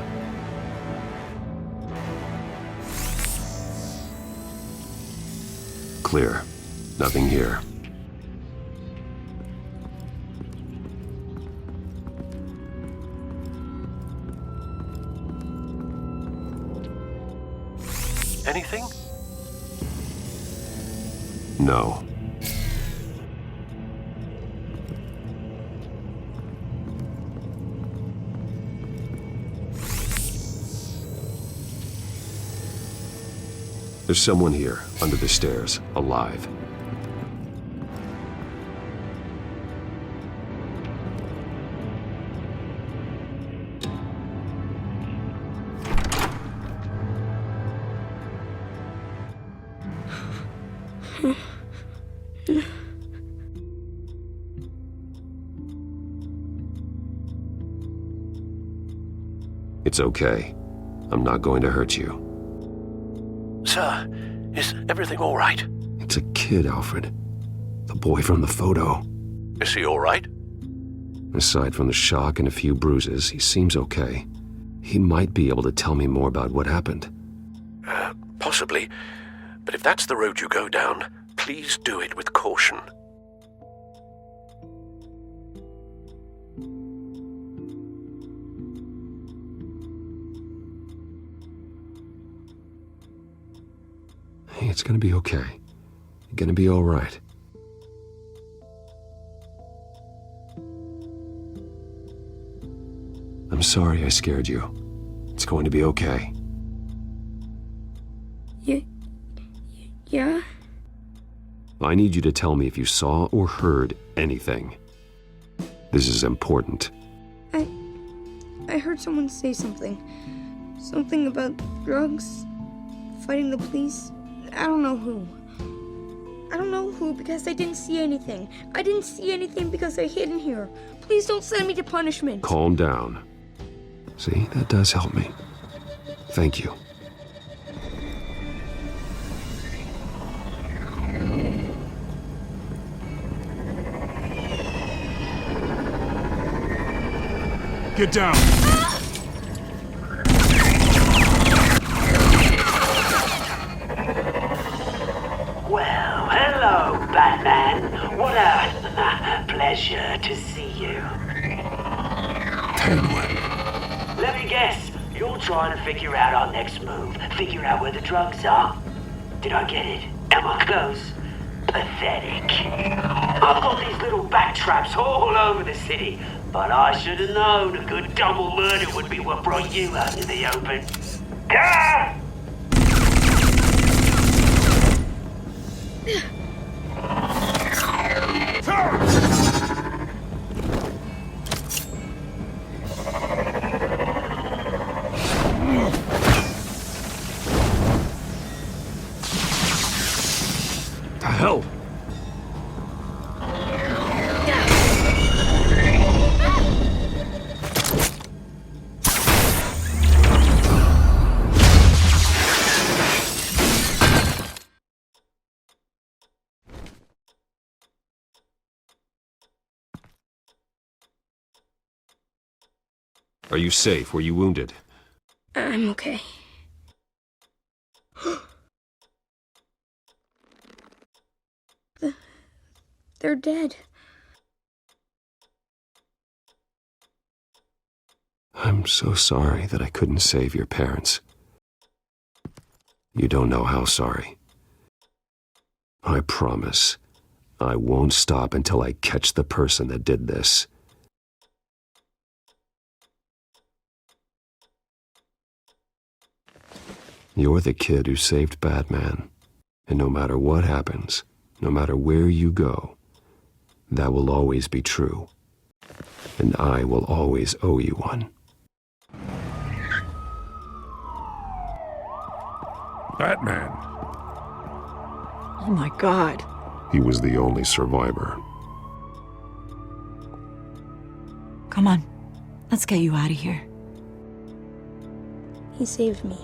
S20: Clear. Nothing here.
S18: Anything?
S20: No. There's someone here, under the stairs, alive. It's okay. I'm not going to hurt you.
S18: Sir, is everything all right?
S20: It's a kid, Alfred. The boy from the photo.
S18: Is he all right?
S20: Aside from the shock and a few bruises, he seems okay. He might be able to tell me more about what happened.
S18: Possibly. But if that's the road you go down, please do it with caution.
S20: Hey, it's gonna be okay. You're gonna be all right. I'm sorry I scared you. It's going to be okay.
S21: Yeah?
S20: I need you to tell me if you saw or heard anything. This is important.
S21: I heard someone say something. Something about drugs, fighting the police. I don't know who. I don't know who because I didn't see anything. I didn't see anything because I hid in here. Please don't send me to punishment.
S20: Calm down. See, that does help me. Thank you.
S11: Get down!
S3: pleasure to see you.
S2: Penguin.
S3: Let me guess. You're trying to figure out our next move. Figure out where the drugs are. Did I get it? Am I close? Pathetic. I've got these little bat traps all over the city, but I should have known a good double murder would be what brought you out in the open. Ah!
S2: The hell?
S20: Are you safe? Were you wounded?
S21: I'm okay. They're dead.
S20: I'm so sorry that I couldn't save your parents. You don't know how sorry. I promise, I won't stop until I catch the person that did this. You're the kid who saved Batman, and no matter what happens, no matter where you go, that will always be true, and I will always owe you one.
S11: Batman.
S1: Oh my God.
S2: He was the only survivor.
S17: Come on, let's get you out of here.
S21: He saved me.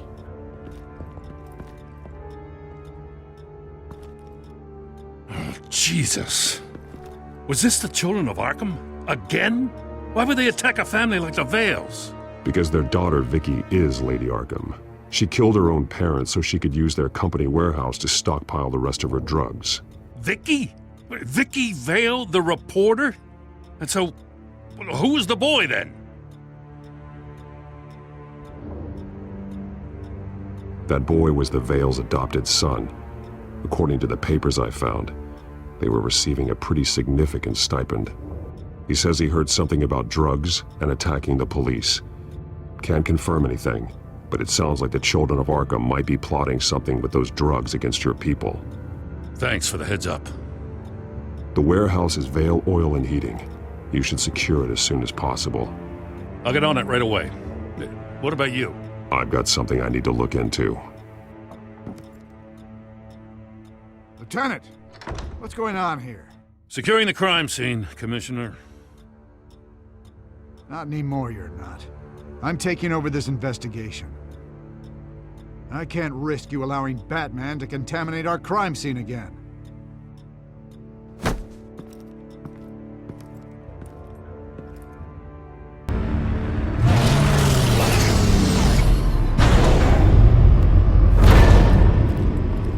S11: Jesus. Was this the children of Arkham? Again? Why would they attack a family like the Vales?
S2: Because their daughter, Vicky, is Lady Arkham. She killed her own parents so she could use their company warehouse to stockpile the rest of her drugs.
S11: Vicky? Vicky Vale, the reporter? And so, who was the boy then?
S2: That boy was the Vale's adopted son. According to the papers I found, they were receiving a pretty significant stipend. He says he heard something about drugs and attacking the police. Can't confirm anything, but it sounds like the children of Arkham might be plotting something with those drugs against your people.
S11: Thanks for the heads up.
S2: The warehouse is Vale Oil and Heating. You should secure it as soon as possible.
S11: I'll get on it right away. What about you?
S2: I've got something I need to look into.
S13: Lieutenant, what's going on here?
S11: Securing the crime scene, Commissioner.
S13: Not anymore, you're not. I'm taking over this investigation. I can't risk you allowing Batman to contaminate our crime scene again.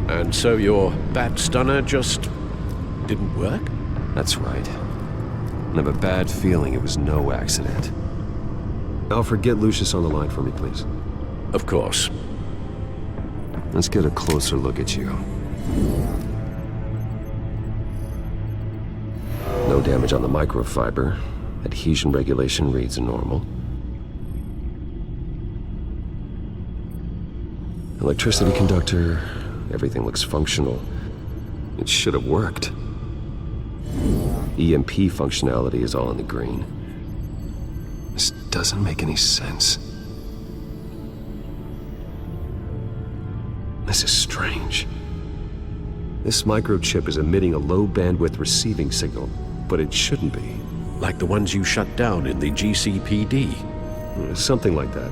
S18: And so your bat stunner just didn't work?
S20: That's right. I have a bad feeling it was no accident. Alfred, get Lucius on the line for me, please.
S18: Of course.
S20: Let's get a closer look at you. No damage on the microfiber. Adhesion regulation reads normal. Electricity conductor, everything looks functional. It should have worked. EMP functionality is all in the green. This doesn't make any sense. This is strange. This microchip is emitting a low-bandwidth receiving signal, but it shouldn't be.
S18: Like the ones you shut down in the GCPD.
S20: Something like that.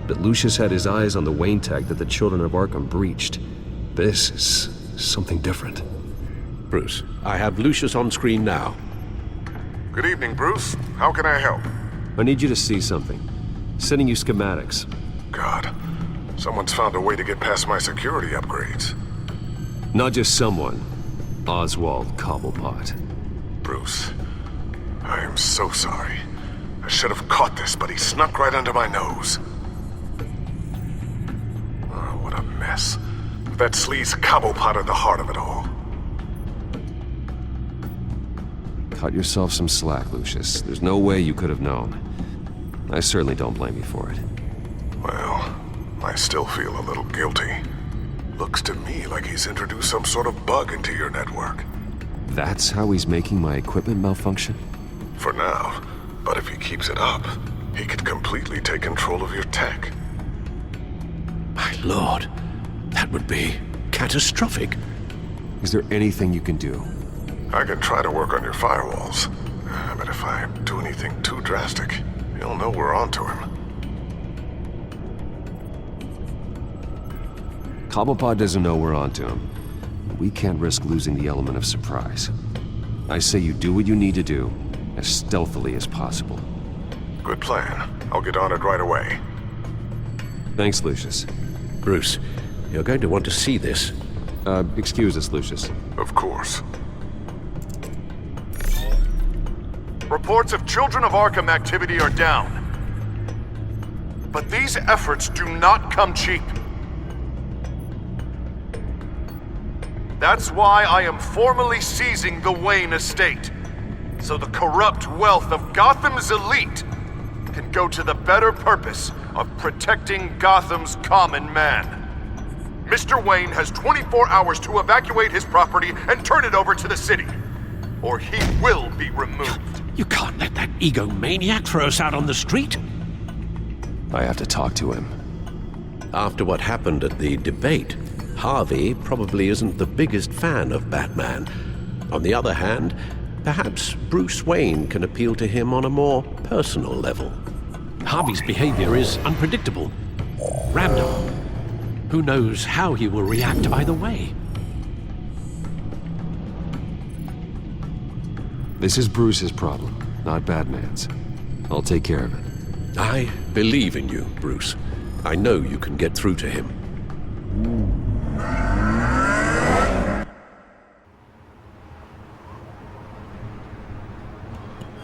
S20: But Lucius had his eyes on the Wayne tag that the children of Arkham breached. This is something different.
S18: Bruce, I have Lucius on screen now.
S15: Good evening, Bruce. How can I help?
S20: I need you to see something. Sending you schematics.
S15: God, someone's found a way to get past my security upgrades.
S20: Not just someone. Oswald Cobblepot.
S15: Bruce, I'm so sorry. I should have caught this, but he snuck right under my nose. Oh, what a mess. That sleaze Cobblepot at the heart of it all.
S20: Cut yourself some slack, Lucius. There's no way you could have known. I certainly don't blame you for it.
S15: Well, I still feel a little guilty. Looks to me like he's introduced some sort of bug into your network.
S20: That's how he's making my equipment malfunction?
S15: For now. But if he keeps it up, he could completely take control of your tech.
S18: My lord, that would be catastrophic.
S20: Is there anything you can do?
S15: I can try to work on your firewalls. But if I do anything too drastic, he'll know we're onto him.
S20: Cobblepot doesn't know we're onto him. We can't risk losing the element of surprise. I say you do what you need to do, as stealthily as possible.
S15: Good plan. I'll get on it right away.
S20: Thanks, Lucius.
S18: Bruce, you're going to want to see this.
S20: Excuse us, Lucius.
S15: Of course. Reports of Children of Arkham activity are down. But these efforts do not come cheap. That's why I am formally seizing the Wayne estate, so the corrupt wealth of Gotham's elite can go to the better purpose of protecting Gotham's common man. Mr. Wayne has 24 hours to evacuate his property and turn it over to the city, or he will be removed.
S18: You can't let that egomaniac throw us out on the street.
S20: I have to talk to him.
S18: After what happened at the debate, Harvey probably isn't the biggest fan of Batman. On the other hand, perhaps Bruce Wayne can appeal to him on a more personal level. Harvey's behavior is unpredictable, random. Who knows how he will react either way?
S20: This is Bruce's problem, not Batman's. I'll take care of it.
S18: I believe in you, Bruce. I know you can get through to him.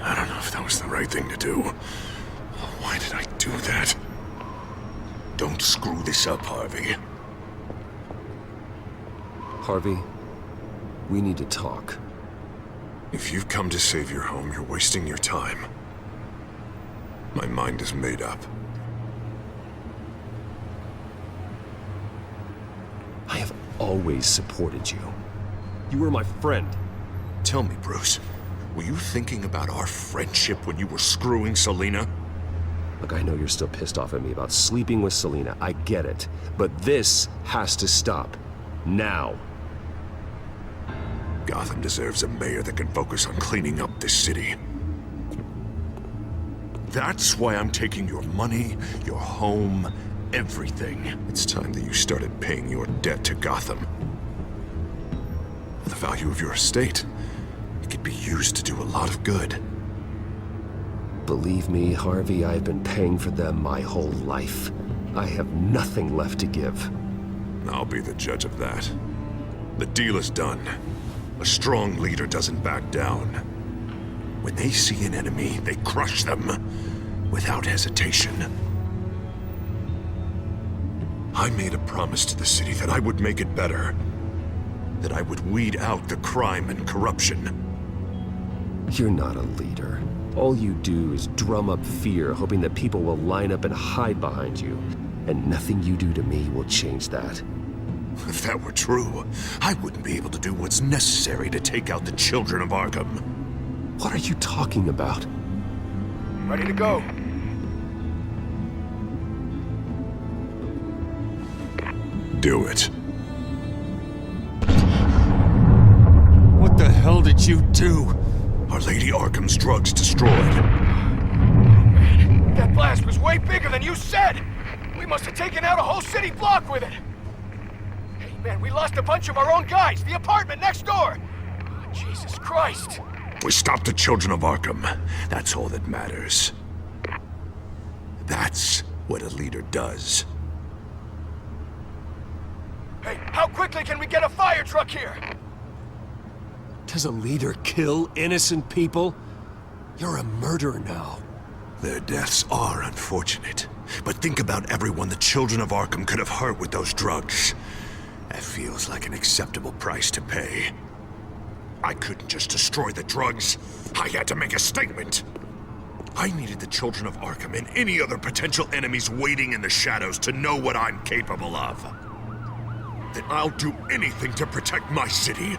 S15: I don't know if that was the right thing to do. Why did I do that? Don't screw this up, Harvey.
S20: Harvey, we need to talk.
S15: If you've come to save your home, you're wasting your time. My mind is made up.
S20: I have always supported you. You were my friend.
S15: Tell me, Bruce, were you thinking about our friendship when you were screwing Selina?
S20: Look, I know you're still pissed off at me about sleeping with Selina. I get it. But this has to stop. Now.
S15: Gotham deserves a mayor that can focus on cleaning up this city. That's why I'm taking your money, your home, everything. It's time that you started paying your debt to Gotham. The value of your estate, it could be used to do a lot of good.
S20: Believe me, Harvey, I've been paying for them my whole life. I have nothing left to give.
S15: I'll be the judge of that. The deal is done. A strong leader doesn't back down. When they see an enemy, they crush them without hesitation. I made a promise to the city that I would make it better. That I would weed out the crime and corruption.
S20: You're not a leader. All you do is drum up fear, hoping that people will line up and hide behind you. And nothing you do to me will change that.
S15: If that were true, I wouldn't be able to do what's necessary to take out the Children of Arkham.
S20: What are you talking about?
S10: Ready to go.
S15: Do it.
S4: What the hell did you do?
S15: Are Lady Arkham's drugs destroyed?
S10: Man, that blast was way bigger than you said! We must have taken out a whole city block with it! Hey, man, we lost a bunch of our own guys! The apartment next door! Oh, Jesus Christ!
S15: We stopped the Children of Arkham. That's all that matters. That's what a leader does.
S10: Hey, how quickly can we get a fire truck here?
S20: Does a leader kill innocent people?
S5: You're a murderer now.
S15: Their deaths are unfortunate, but think about everyone the children of Arkham could have hurt with those drugs. That feels like an acceptable price to pay. I couldn't just destroy the drugs. I had to make a statement. I needed the children of Arkham and any other potential enemies waiting in the shadows to know what I'm capable of. That I'll do anything to protect my city.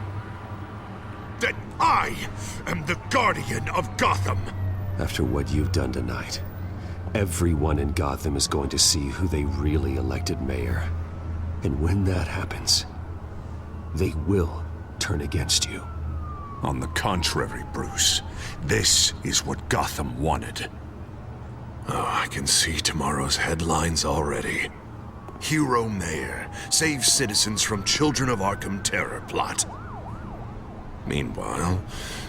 S15: That I am the guardian of Gotham.
S20: After what you've done tonight, everyone in Gotham is going to see who they really elected mayor. And when that happens, they will turn against you.
S15: On the contrary, Bruce, this is what Gotham wanted. Oh, I can see tomorrow's headlines already. Hero Mayor saves citizens from Children of Arkham terror plot. Meanwhile,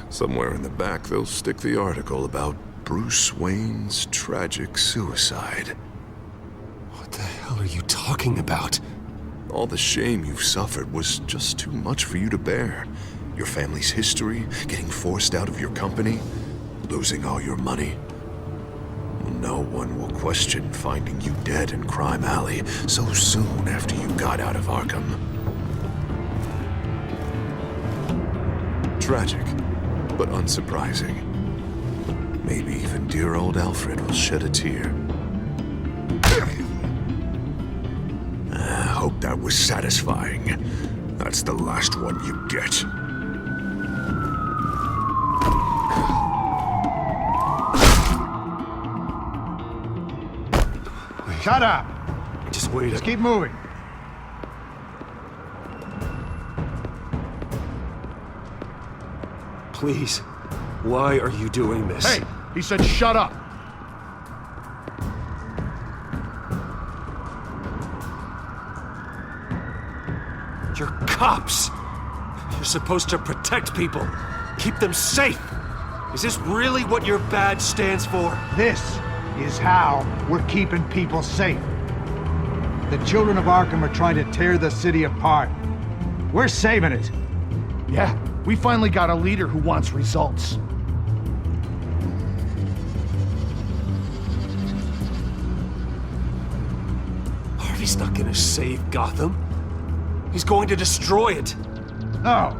S15: somewhere in the back they'll stick the article about Bruce Wayne's tragic suicide.
S20: What the hell are you talking about?
S15: All the shame you've suffered was just too much for you to bear. Your family's history, getting forced out of your company, losing all your money. No one will question finding you dead in Crime Alley so soon after you got out of Arkham. Tragic, but unsurprising. Maybe even dear old Alfred will shed a tear. I hope that was satisfying. That's the last one you get.
S10: Shut up!
S20: Just wait.
S10: Just keep moving.
S20: Please, why are you doing this?
S10: Hey, he said shut up.
S20: You're cops. You're supposed to protect people, keep them safe. Is this really what your badge stands for?
S10: This is how we're keeping people safe. The children of Arkham are trying to tear the city apart. We're saving it. Yeah, we finally got a leader who wants results.
S20: Harvey's not gonna save Gotham. He's going to destroy it.
S10: No,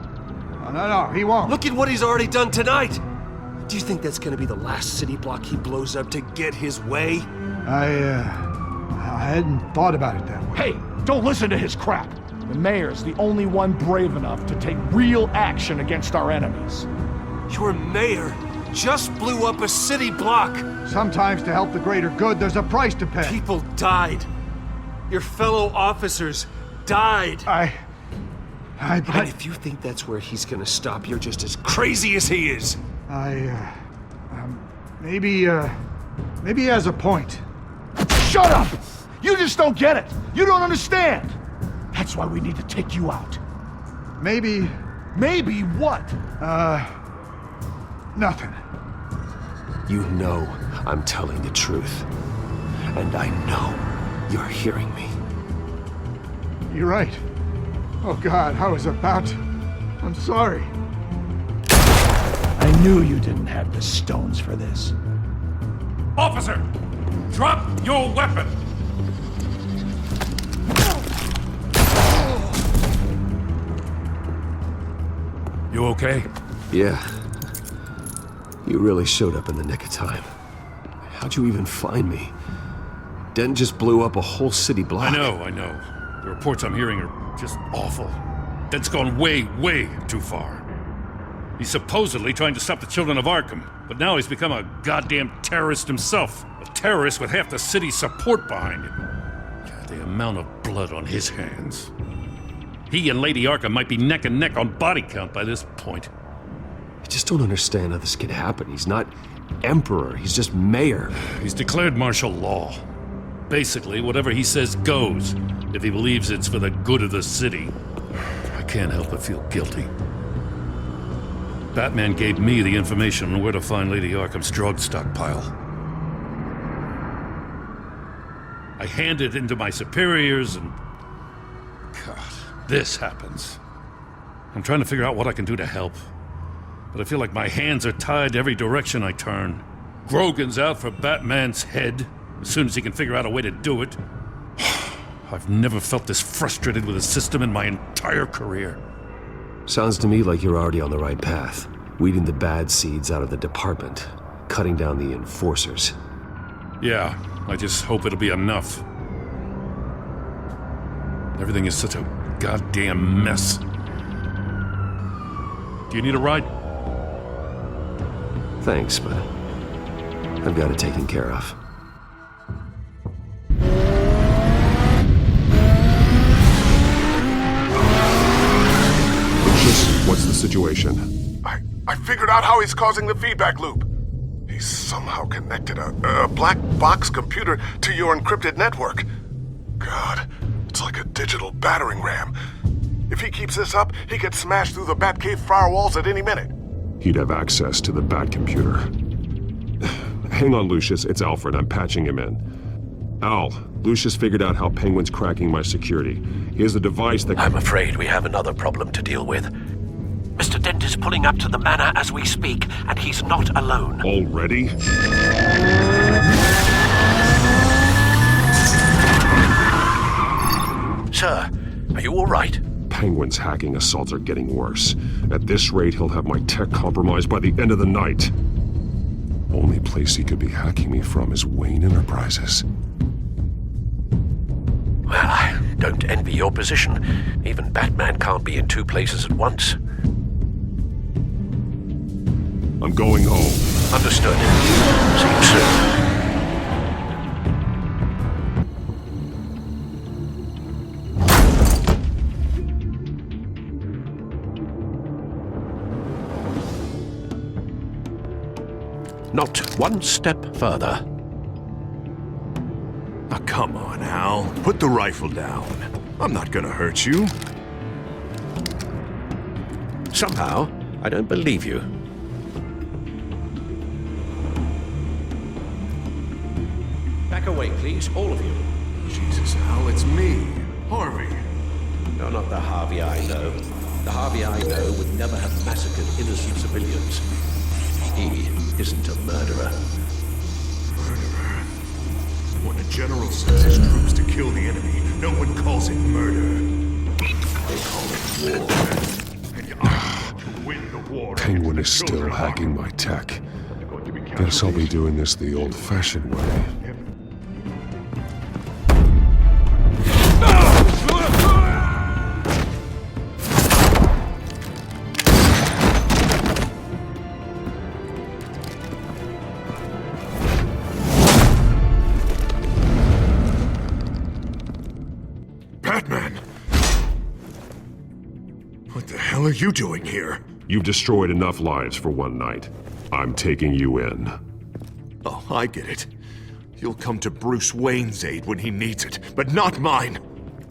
S10: he won't.
S20: Look at what he's already done tonight. Do you think that's gonna be the last city block he blows up to get his way?
S10: I hadn't thought about it that way. Hey, don't listen to his crap. The mayor's the only one brave enough to take real action against our enemies.
S20: Your mayor just blew up a city block.
S10: Sometimes to help the greater good, there's a price to pay.
S20: People died. Your fellow officers died. And if you think that's where he's gonna stop, you're just as crazy as he is.
S10: Maybe he has a point. Shut up! You just don't get it. You don't understand. That's why we need to take you out. Maybe what? Nothing.
S20: You know I'm telling the truth. And I know you're hearing me.
S10: You're right. Oh God, I was about to... I'm sorry. I knew you didn't have the stones for this.
S11: Officer! Drop your weapon! You okay?
S20: Yeah. You really showed up in the nick of time. How'd you even find me? Dent just blew up a whole city block.
S11: I know. The reports I'm hearing are just awful. Dent's gone way, way too far. He's supposedly trying to stop the children of Arkham, but now he's become a goddamn terrorist himself. A terrorist with half the city's support behind him. God, the amount of blood on his hands. He and Lady Arkham might be neck and neck on body count by this point.
S20: I just don't understand how this could happen. He's not emperor, he's just mayor.
S11: He's declared martial law. Basically, whatever he says goes, if he believes it's for the good of the city. I can't help but feel guilty. Batman gave me the information on where to find Lady Arkham's drug stockpile. I handed it in to my superiors and... God, this happens. I'm trying to figure out what I can do to help. but I feel like my hands are tied every direction I turn. Grogan's out for Batman's head, as soon as he can figure out a way to do it. I've never felt this frustrated with a system in my entire career.
S20: Sounds to me like you're already on the right path. Weeding the bad seeds out of the department. Cutting down the enforcers.
S11: Yeah, I just hope it'll be enough. Everything is such a goddamn mess. Do you need a ride?
S20: Thanks, but I've got it taken care of.
S2: Lucius, what's the situation?
S5: I figured out how he's causing the feedback loop. He's somehow connected a black box computer to your encrypted network. God, it's like a digital battering ram. If he keeps this up, he could smash through the Batcave firewalls at any minute.
S2: He'd have access to the Bat computer. Hang on, Lucius. It's Alfred. I'm patching him in. Al, Lucius figured out how Penguin's cracking my security. He has a device that...
S18: I'm afraid we have another problem to deal with. Mr. Dent is pulling up to the manor as we speak, and he's not alone.
S2: Already?
S18: Sir, are you all right?
S2: Penguin's hacking assaults are getting worse. At this rate, he'll have my tech compromised by the end of the night. Only place he could be hacking me from is Wayne Enterprises.
S18: Well, I don't envy your position. Even Batman can't be in two places at once.
S2: I'm going home.
S18: Understood. See you soon. Not one step further.
S15: Oh, come on, Al. Put the rifle down. I'm not gonna hurt you.
S18: Somehow, I don't believe you. Back away, please, all of you.
S15: Jesus, Al, it's me, Harvey.
S18: You're not the Harvey I know. The Harvey I know would never have massacred innocent civilians. He isn't a murderer.
S15: Murderer? When a general sends his troops to kill the enemy, no one calls it murder. They call it war. And I to win the war.
S2: Penguin is still hacking my tech. Guess I'll be doing this the old-fashioned way.
S5: What are you doing here?
S2: You've destroyed enough lives for one night. I'm taking you in.
S5: Oh, I get it. You'll come to Bruce Wayne's aid when he needs it, but not mine.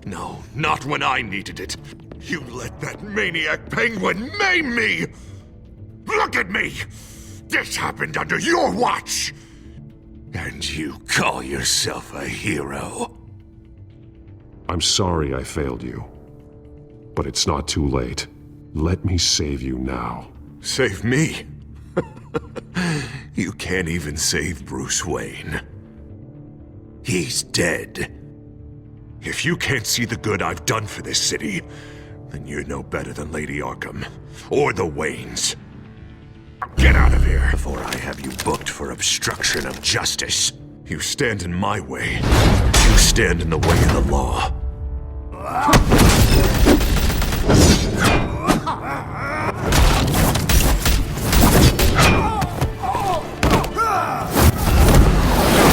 S5: No, not when I needed it. You let that maniac Penguin maim me! Look at me! This happened under your watch! And you call yourself a hero?
S2: I'm sorry I failed you. But it's not too late. Let me save you now.
S5: Save me? You can't even save Bruce Wayne. He's dead. If you can't see the good I've done for this city, then you're no better than Lady Arkham, or the Waynes. Get out of here before I have you booked for obstruction of justice. You stand in my way. You stand in the way of the law.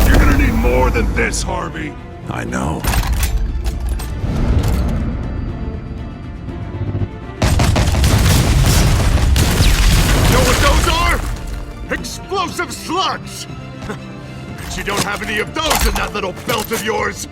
S5: You're gonna need more than this, Harvey. I know. Know what those are? Explosive slugs! Bet you don't have any of those in that little belt of yours!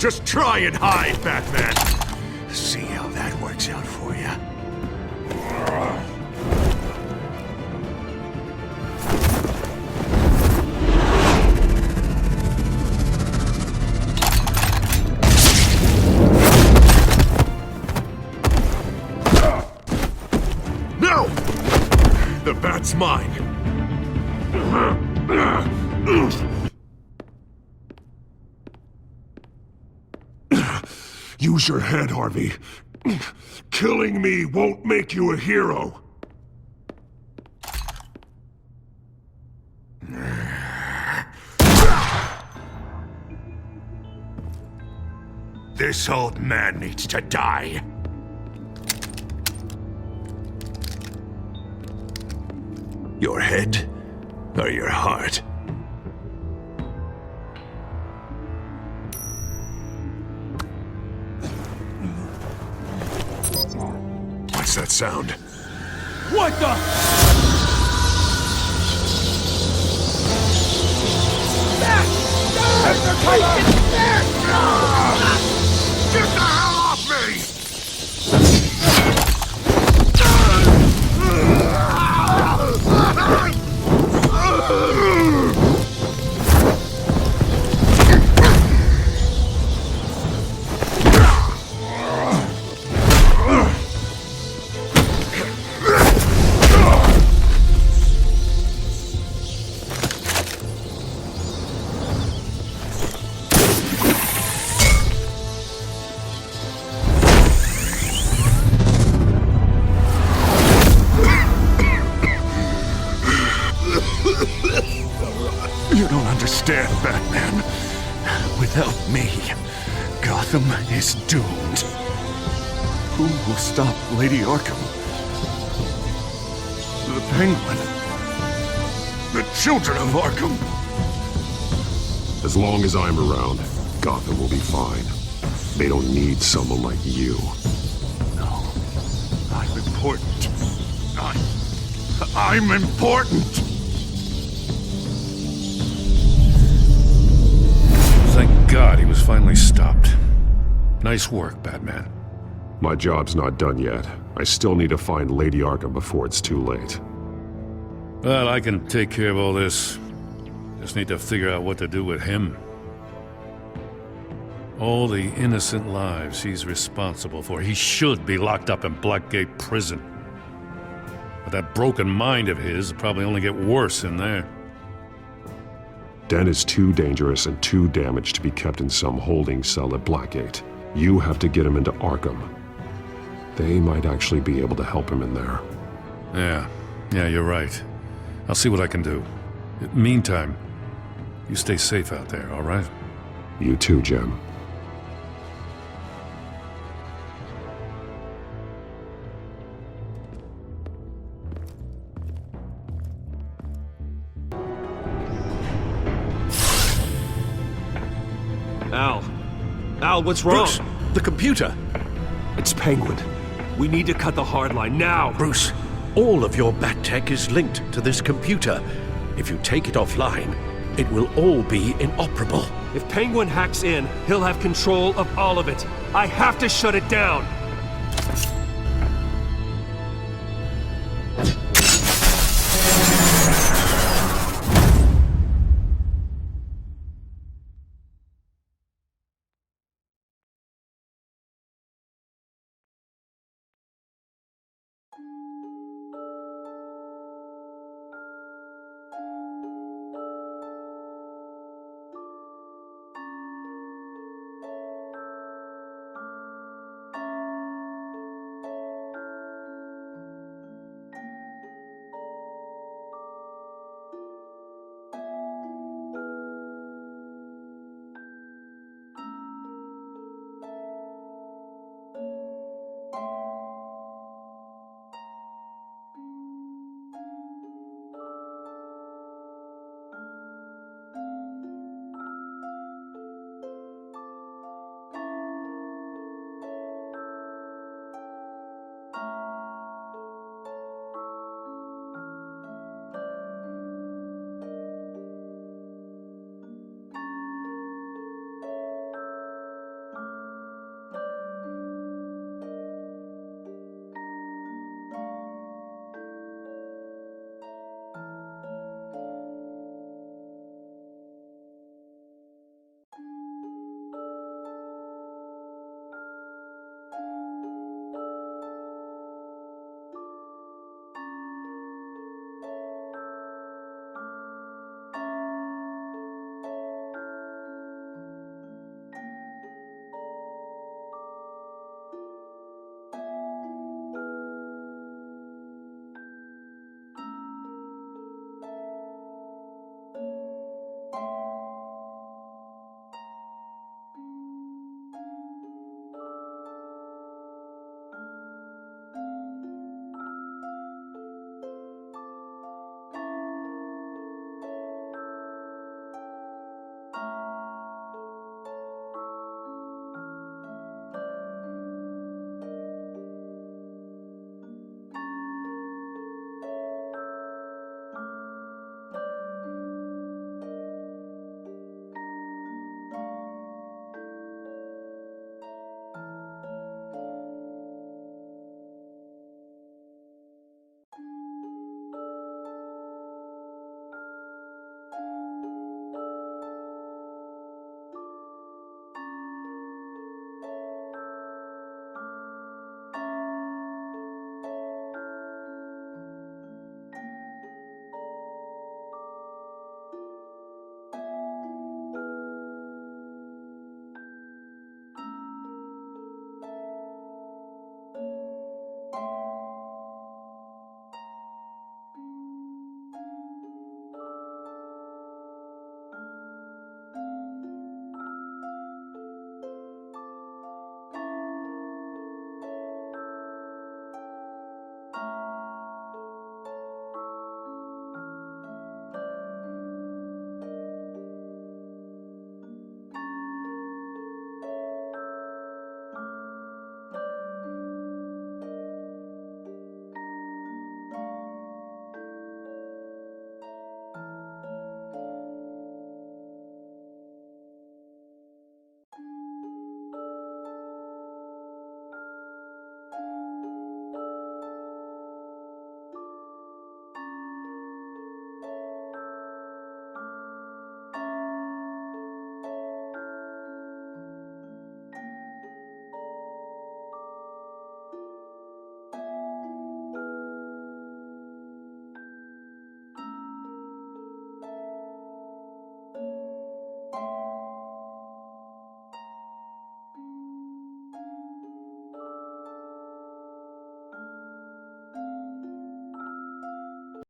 S5: Just try and hide, Batman! See how that works out for you. No! The bat's mine.
S2: Use your head, Harvey. Killing me won't make you a hero.
S5: This old man needs to die. Your head or your heart? What's that sound?
S4: What the?
S5: Get the hell off me! You don't understand, Batman. Without me, Gotham is doomed. Who will stop Lady Arkham? The Penguin? The children of Arkham?
S2: As long as I'm around, Gotham will be fine. They don't need someone like you.
S5: No. I'm important. I'm important!
S11: Thank God he was finally stopped. Nice work, Batman.
S2: My job's not done yet. I still need to find Lady Arkham before it's too late.
S11: Well, I can take care of all this. Just need to figure out what to do with him. All the innocent lives he's responsible for. He should be locked up in Blackgate Prison. But that broken mind of his will probably only get worse in there.
S2: Den is too dangerous and too damaged to be kept in some holding cell at Blackgate. You have to get him into Arkham. They might actually be able to help him in there.
S11: Yeah, you're right. I'll see what I can do. Meantime, you stay safe out there, all right?
S2: You too, Jim.
S4: Al, what's wrong?
S18: Bruce, the computer.
S4: It's Penguin. We need to cut the hard line now.
S18: Bruce, all of your bat tech is linked to this computer. If you take it offline, it will all be inoperable.
S4: If Penguin hacks in, he'll have control of all of it. I have to shut it down.